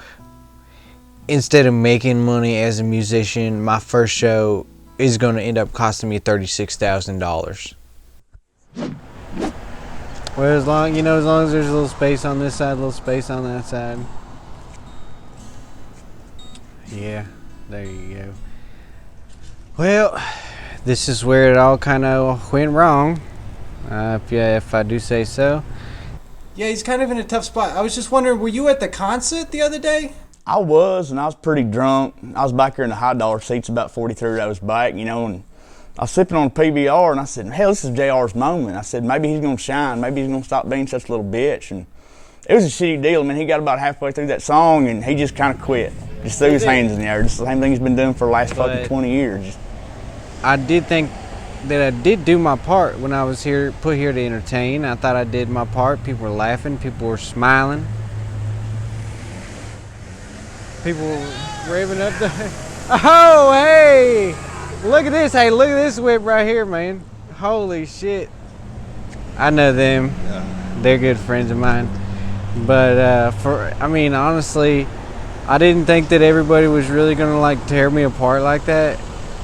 instead of making money as a musician, my first show is going to end up costing me $36,000. Well, as long as there's a little space on this side, a little space on that side. Yeah, there you go. Well, this is where it all kind of went wrong, if I do say so. Yeah, he's kind of in a tough spot. I was just wondering, were you at the concert the other day? I was, and I was pretty drunk. I was back here in the high dollar seats about 43 rows back, and I was sipping on a PBR, and I said, hell, this is JR's moment. I said, maybe he's going to shine. Maybe he's going to stop being such a little bitch. And it was a shitty deal. I mean, he got about halfway through that song, and he just kind of quit. Just threw his hands in the air. Just the same thing he's been doing for the last fucking 20 years. I did think that I did do my part when I was put here to entertain. I thought I did my part. People were laughing. People were smiling. People were raving up the... Oh, hey! Look at this. Hey, look at this whip right here, man. Holy shit. I know them. Yeah. They're good friends of mine. But, honestly, I didn't think that everybody was really going to, tear me apart like that.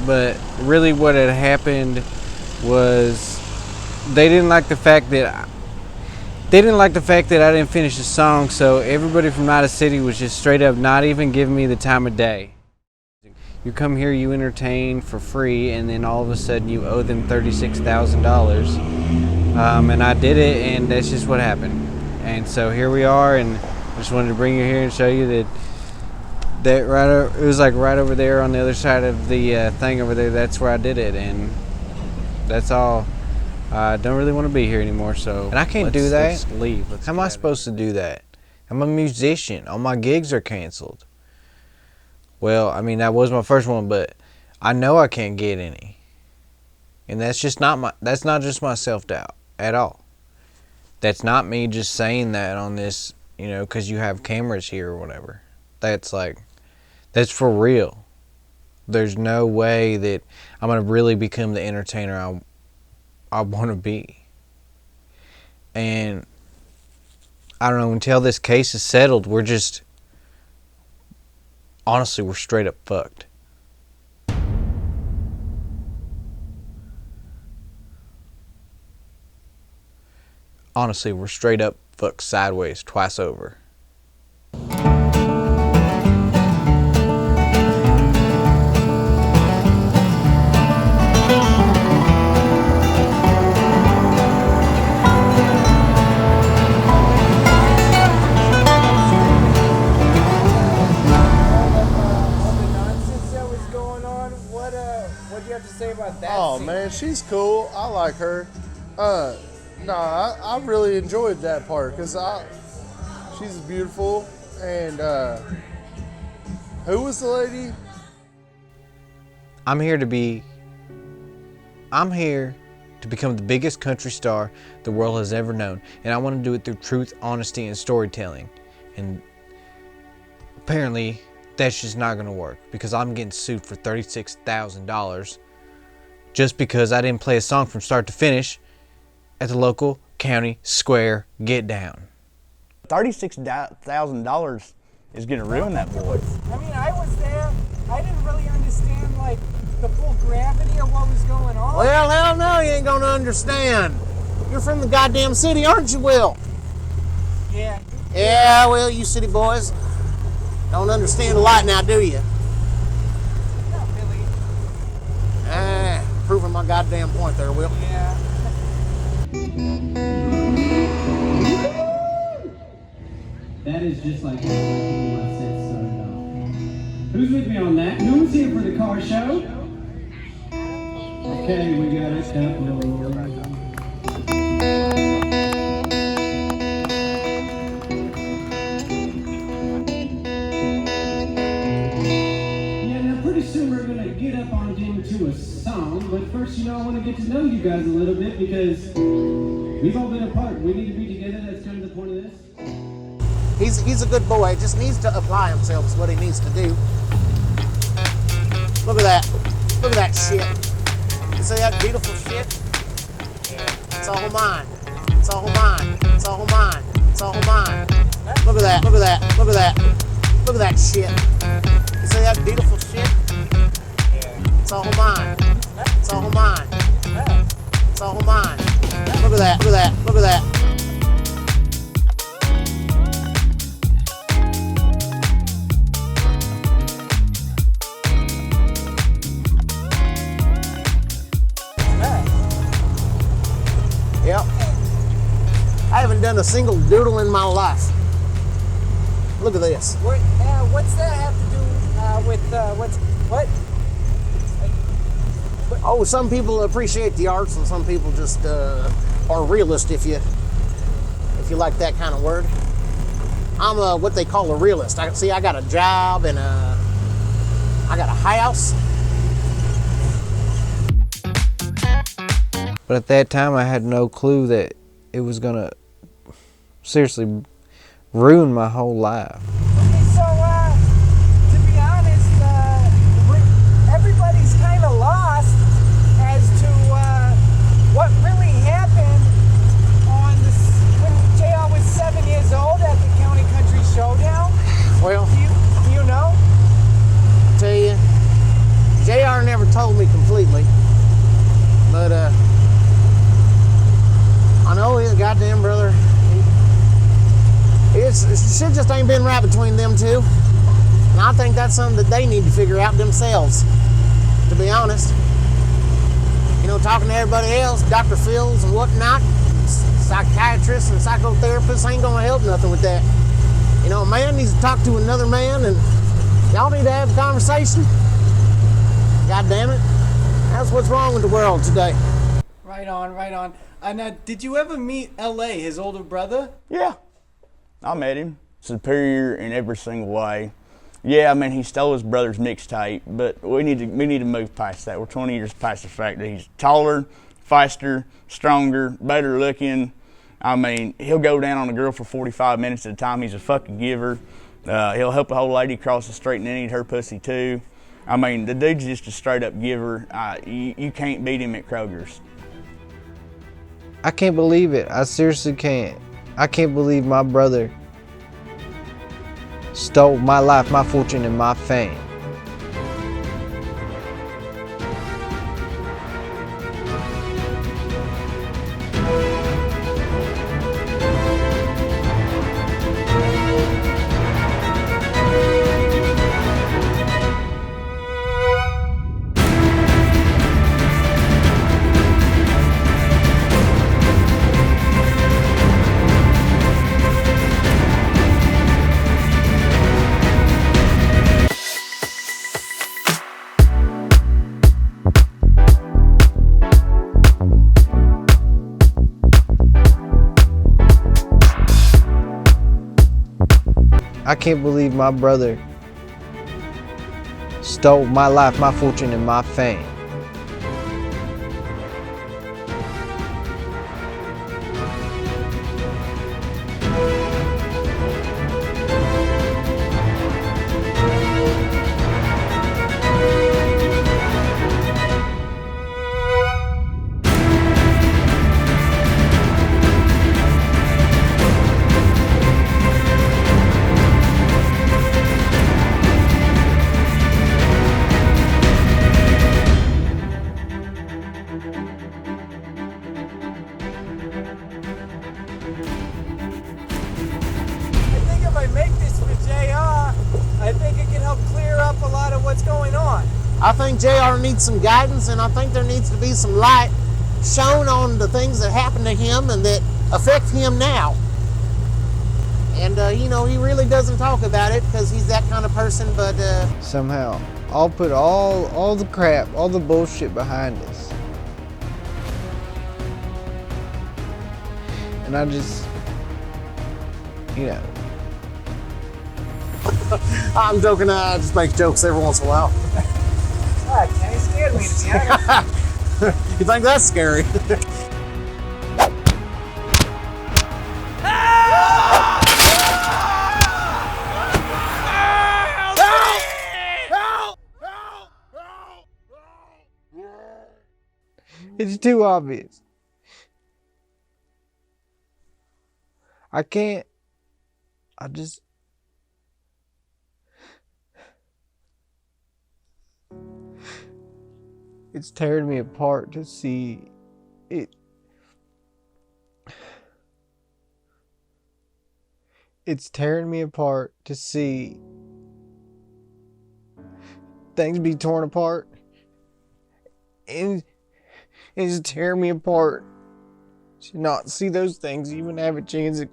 But really what had happened was they didn't like the fact that I didn't finish the song, so everybody from Knotta City was just straight up not even giving me the time of day. You come here, you entertain for free, and then all of a sudden you owe them $36,000. And I did it, and that's just what happened. And so here we are, and I just wanted to bring you here and show you that it was right over there on the other side of the thing over there. That's where I did it, and that's all. I don't really want to be here anymore, so. And I can't do that. Let's leave. How am I supposed to do that? I'm a musician. All my gigs are canceled. Well, I mean, that was my first one, but I know I can't get any. And that's not just my self-doubt at all. That's not me just saying that on this, because you have cameras here or whatever. That's for real. There's no way that I'm going to really become the entertainer I want to be. And I don't know, until this case is settled, honestly, we're straight up fucked. Honestly, we're straight up fucked sideways twice over. Oh man, she's cool. I like her. I really enjoyed that part because she's beautiful. And who was the lady? I'm here to become the biggest country star the world has ever known, and I want to do it through truth, honesty, and storytelling. And apparently, that's just not going to work because I'm getting sued for $36,000. Just because I didn't play a song from start to finish at the local county square get down. $36,000 is gonna ruin that boy. I mean, I was there. I didn't really understand the full gravity of what was going on. Well, hell no, you ain't gonna understand. You're from the goddamn city, aren't you, Will? Yeah. Yeah, well, you city boys don't understand a lot now, do you? Not really. Proving my goddamn point there, Will. Yeah. That is just like how my set started off. Who's with me on that? Who's here for the car show? Okay, we got a couple. Into a song, but first, I want to get to know you guys a little bit because we've all been apart. We need to be together. That's kind of the point of this. He's a good boy. Just needs to apply himself is what he needs to do. Look at that. Look at that shit. You see that beautiful shit? Yeah. It's all mine. It's all mine. It's all mine. It's all mine. Look at that. Look at that. Look at that. Look at that shit. You see that beautiful shit? Yeah. It's all mine. It's all mine. It's all mine. Look at that. Look at that. Look at that. Yep. I haven't done a single doodle in my life. Look at this. What's that have to do with what? Oh, some people appreciate the arts, and some people just are realist. If you like that kind of word, I'm what they call a realist. I got a job and I got a house. But at that time, I had no clue that it was gonna seriously ruin my whole life. Okay, so to be honest, everybody's kind of lost as to what really happened on this when JR was 7 years old at the County Country Showdown. Well, do you know? I tell you, JR never told me completely, but I know his goddamn brother. Shit just ain't been right between them two. And I think that's something that they need to figure out themselves, to be honest. You know, talking to everybody else, Dr. Phils and whatnot, psychiatrists and psychotherapists ain't gonna help nothing with that. You know, a man needs to talk to another man, and y'all need to have a conversation. God damn it. That's what's wrong with the world today. Right on, right on. Now, did you ever meet L.A., his older brother? Yeah, I met him. Superior in every single way. Yeah, I mean, he stole his brother's mixtape, but we need to move past that. We're 20 years past the fact that he's taller, faster, stronger, better looking. I mean, he'll go down on a girl for 45 minutes at a time. He's a fucking giver. He'll help a whole lady cross the street and then eat her pussy too. I mean, the dude's just a straight up giver. You can't beat him at Kroger's. I can't believe it. I seriously can't. I can't believe my brother stole my life, my fortune, and my fame. I can't believe my brother stole my life, my fortune, and my fame. I think JR needs some guidance, and I think there needs to be some light shown on the things that happen to him and that affect him now. And, you know, he really doesn't talk about it because he's that kind of person, but... Somehow, I'll put all the crap, all the bullshit behind us. And I just, you know... I'm joking, I just make jokes every once in a while. Kenny scared me, to be honest. You think that's scary? It's too obvious. I can't. I just. It's tearing me apart to see it. It's tearing me apart to see things be torn apart. And it's tearing me apart to not see those things even have a chance of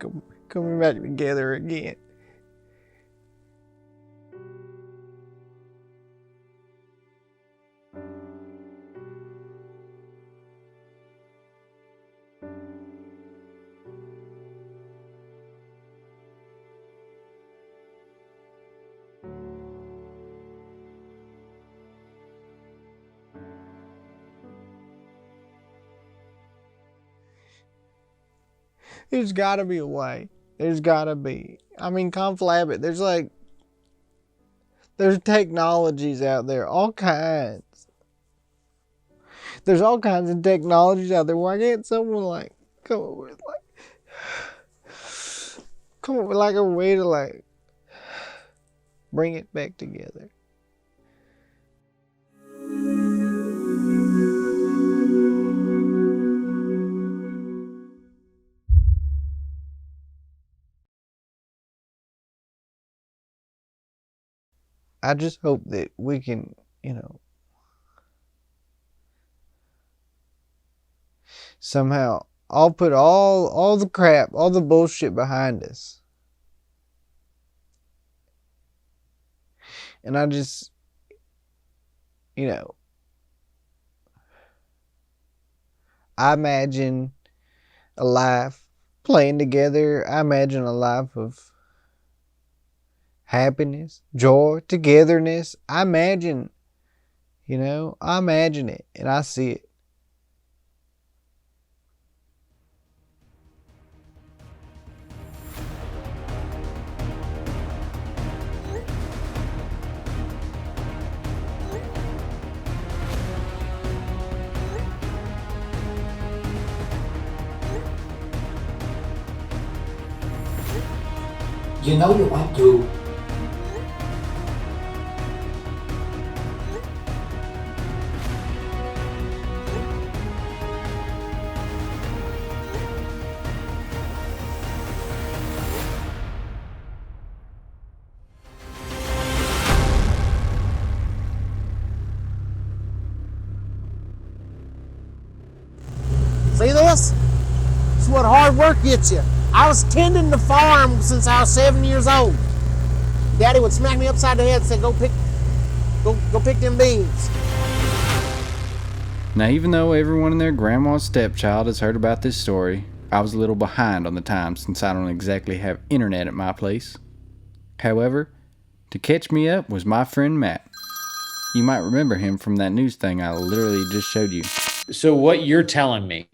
coming back together again. There's gotta be a way. There's gotta be. I mean, conflab it. There's technologies out there, all kinds. There's all kinds of technologies out there. Why can't someone come up with a way to bring it back together? I just hope that we can, somehow I'll put all the crap, all the bullshit behind us. And I just, I imagine a life playing together. I imagine a life of happiness, joy, togetherness. I imagine it and I see it. You know you want to. See this? This is what hard work gets you. I was tending the farm since I was 7 years old. Daddy would smack me upside the head and say, go pick them beans. Now, even though everyone and their grandma's stepchild has heard about this story, I was a little behind on the times since I don't exactly have internet at my place. However, to catch me up was my friend Matt. You might remember him from that news thing I literally just showed you. So what you're telling me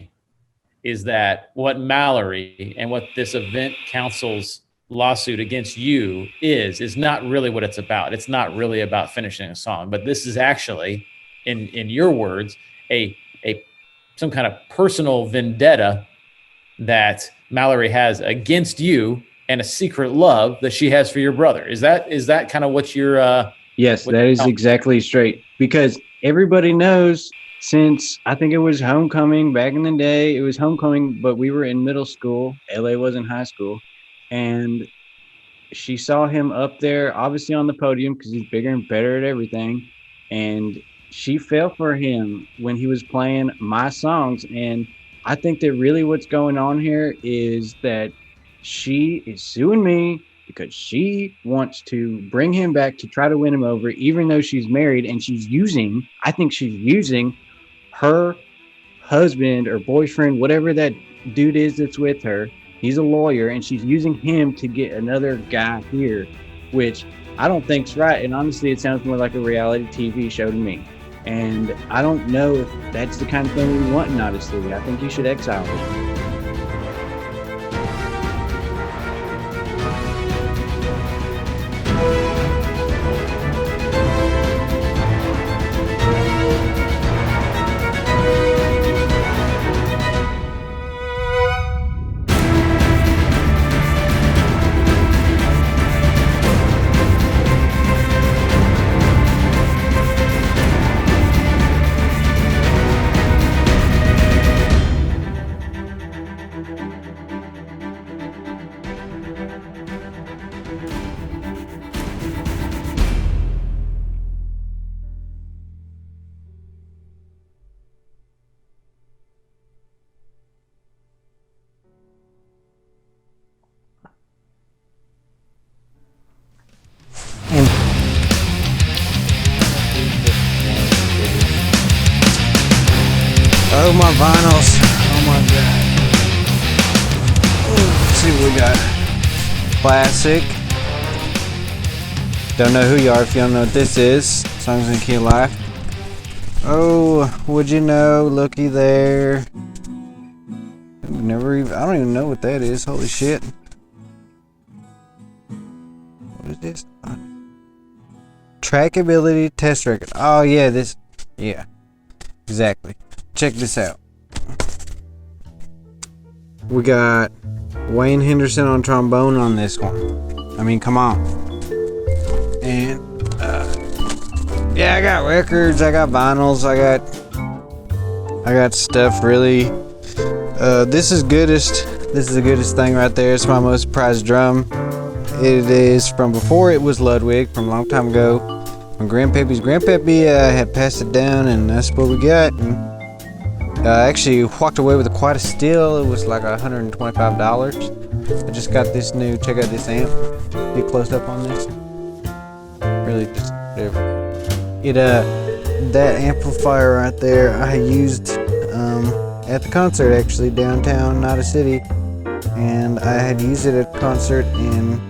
is that what Mallory and what this event council's lawsuit against you is not really what it's about. It's not really about finishing a song, but this is actually, in your words, some kind of personal vendetta that Mallory has against you and a secret love that she has for your brother. Is that kind of what you're Yes, that is exactly straight. Because everybody knows, since I think it was homecoming back in the day, it was homecoming, but we were in middle school. LA was in high school. And she saw him up there, obviously on the podium, because he's bigger and better at everything. And she fell for him when he was playing my songs. And I think that really what's going on here is that she is suing me because she wants to bring him back to try to win him over, even though she's married. And I think she's using her husband or boyfriend, whatever that dude is that's with her. He's a lawyer, and she's using him to get another guy here, which I don't think's right. And honestly, it sounds more like a reality TV show to me. And I don't know if that's the kind of thing we want in Knotta City. I think you should exile her. my vinyls. Oh my god. Ooh, let's see what we got. Classic. Don't know who you are if you don't know what this is. Songs in Key of Life. Oh, would you know? Looky there. I don't even know what that is. Holy shit. What is this? Trackability test record. Oh yeah, this. Yeah, exactly. Check this out. We got Wayne Henderson on trombone on this one. I mean, come on. And yeah, I got records, I got vinyls, I got stuff really. This is the goodest thing right there. It's my most prized drum. It is from before it was Ludwig, from a long time ago. My grandpappy had passed it down, and that's what we got. And I actually walked away with quite a steal. It was like $125. I just got this new. Check out this amp. Be close up on this. Really just whatever. That amplifier right there I used at the concert, actually, downtown Knotta City, and I had used it at the concert, and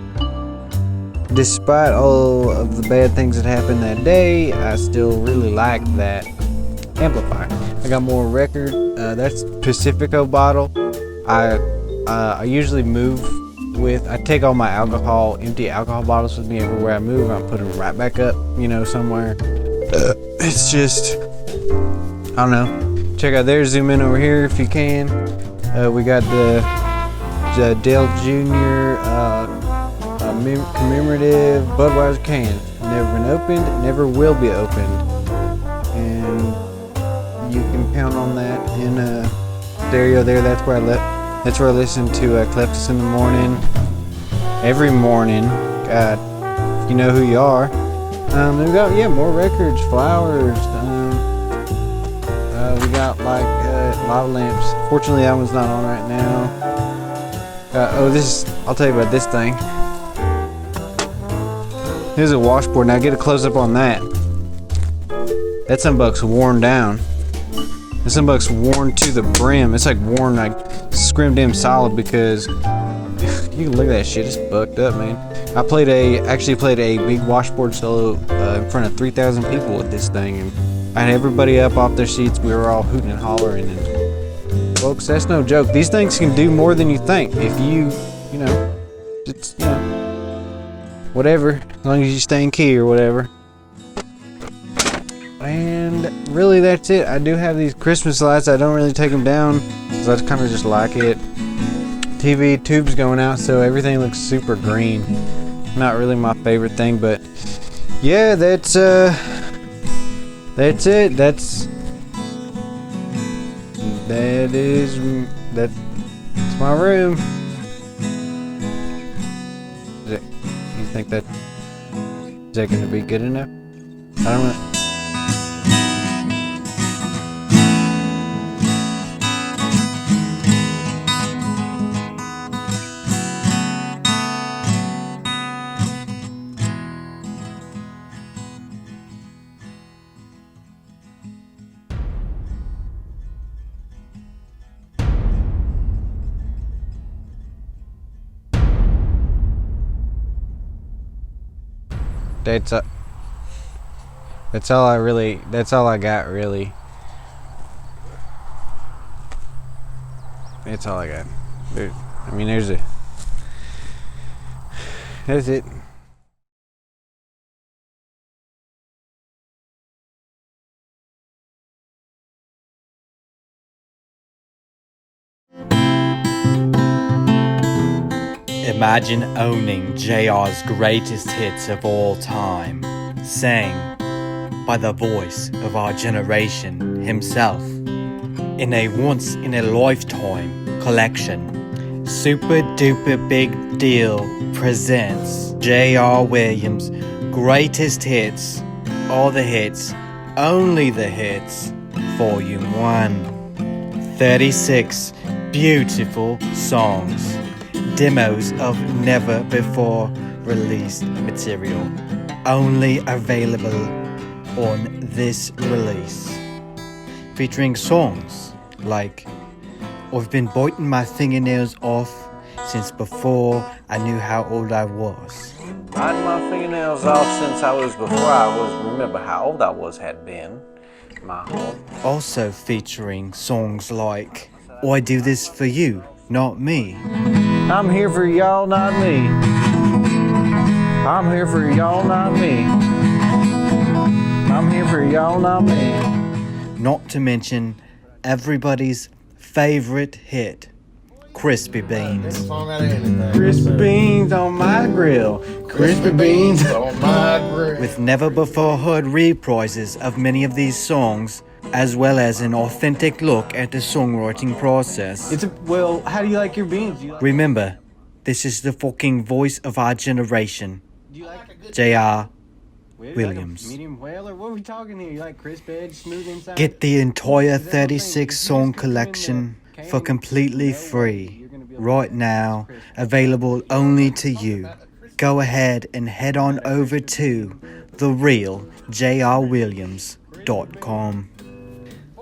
despite all of the bad things that happened that day, I still really liked that amplifier. I got more record. That's Pacifico bottle. I usually move with. I take all my empty alcohol bottles with me everywhere I move. I put them right back up, somewhere. It's just, I don't know. Check out there. Zoom in over here if you can. We got the Dale Jr. Commemorative Budweiser can. Never been opened. Never will be opened. And you can count on that in a stereo there. That's where I listen to Cleftus in the morning. Every morning. God, if you know who you are. We got more records, flowers. We got like lava lamps. Fortunately, that one's not on right now. I'll tell you about this thing. Here's a washboard. Now get a close up on that. That sunbuck's worn down. This sunbuck's worn to the brim. It's like worn like scrim damn solid because you can look at that shit. It's bucked up, man. I actually played a big washboard solo in front of 3,000 people with this thing, and I had everybody up off their seats. We were all hooting and hollering, and folks, that's no joke. These things can do more than you think if whatever, as long as you stay in key or whatever. And really, that's it. I do have these Christmas lights. I don't really take them down because I kind of just like it. TV tubes going out, so everything looks super green. Not really my favorite thing, but yeah, that's it. That's my room. You think is that going to be good enough? I don't know. That's all I got, really. That's all I got. That's it. Imagine owning JR's greatest hits of all time, sang by the voice of our generation himself, in a once-in-a-lifetime collection. Super Duper Big Deal presents J.R. Williams' greatest hits, all the hits, only the hits, Volume 1. 36 beautiful songs. Demos of never before released material, only available on this release, featuring songs like, I've been biting my fingernails off since before I knew how old I was. Biting my fingernails off since I was before I was. Remember how old I was had been. My whole. Also featuring songs like, I do this for you, not me. I'm here for y'all, not me. I'm here for y'all, not me. I'm here for y'all, not me. Not to mention everybody's favorite hit, Crispy Beans. Crispy beans on my grill. Crispy beans on my grill. With never before heard reprises of many of these songs, as well as an authentic look at the songwriting process. Well, how do you like your beans? Remember, this is the fucking voice of our generation. J.R. Williams. Medium well, or what are we talking here? You like crisp edge, smooth inside? Get the entire 36 song collection for completely free. Right now, available only to you. Go ahead and head on over to therealjrwilliams.com.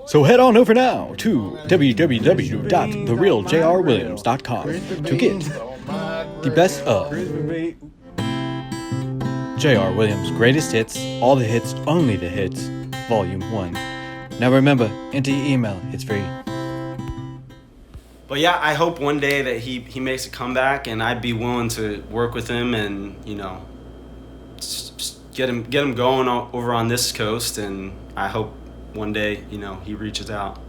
So head on over now to www.therealjrwilliams.com to get the best of J.R. Williams' greatest hits, all the hits, only the hits, Volume 1. Now remember, enter your email, it's free. But yeah, I hope one day that he makes a comeback, and I'd be willing to work with him and, you know, get him going over on this coast, and I hope one day, you know, he reaches out.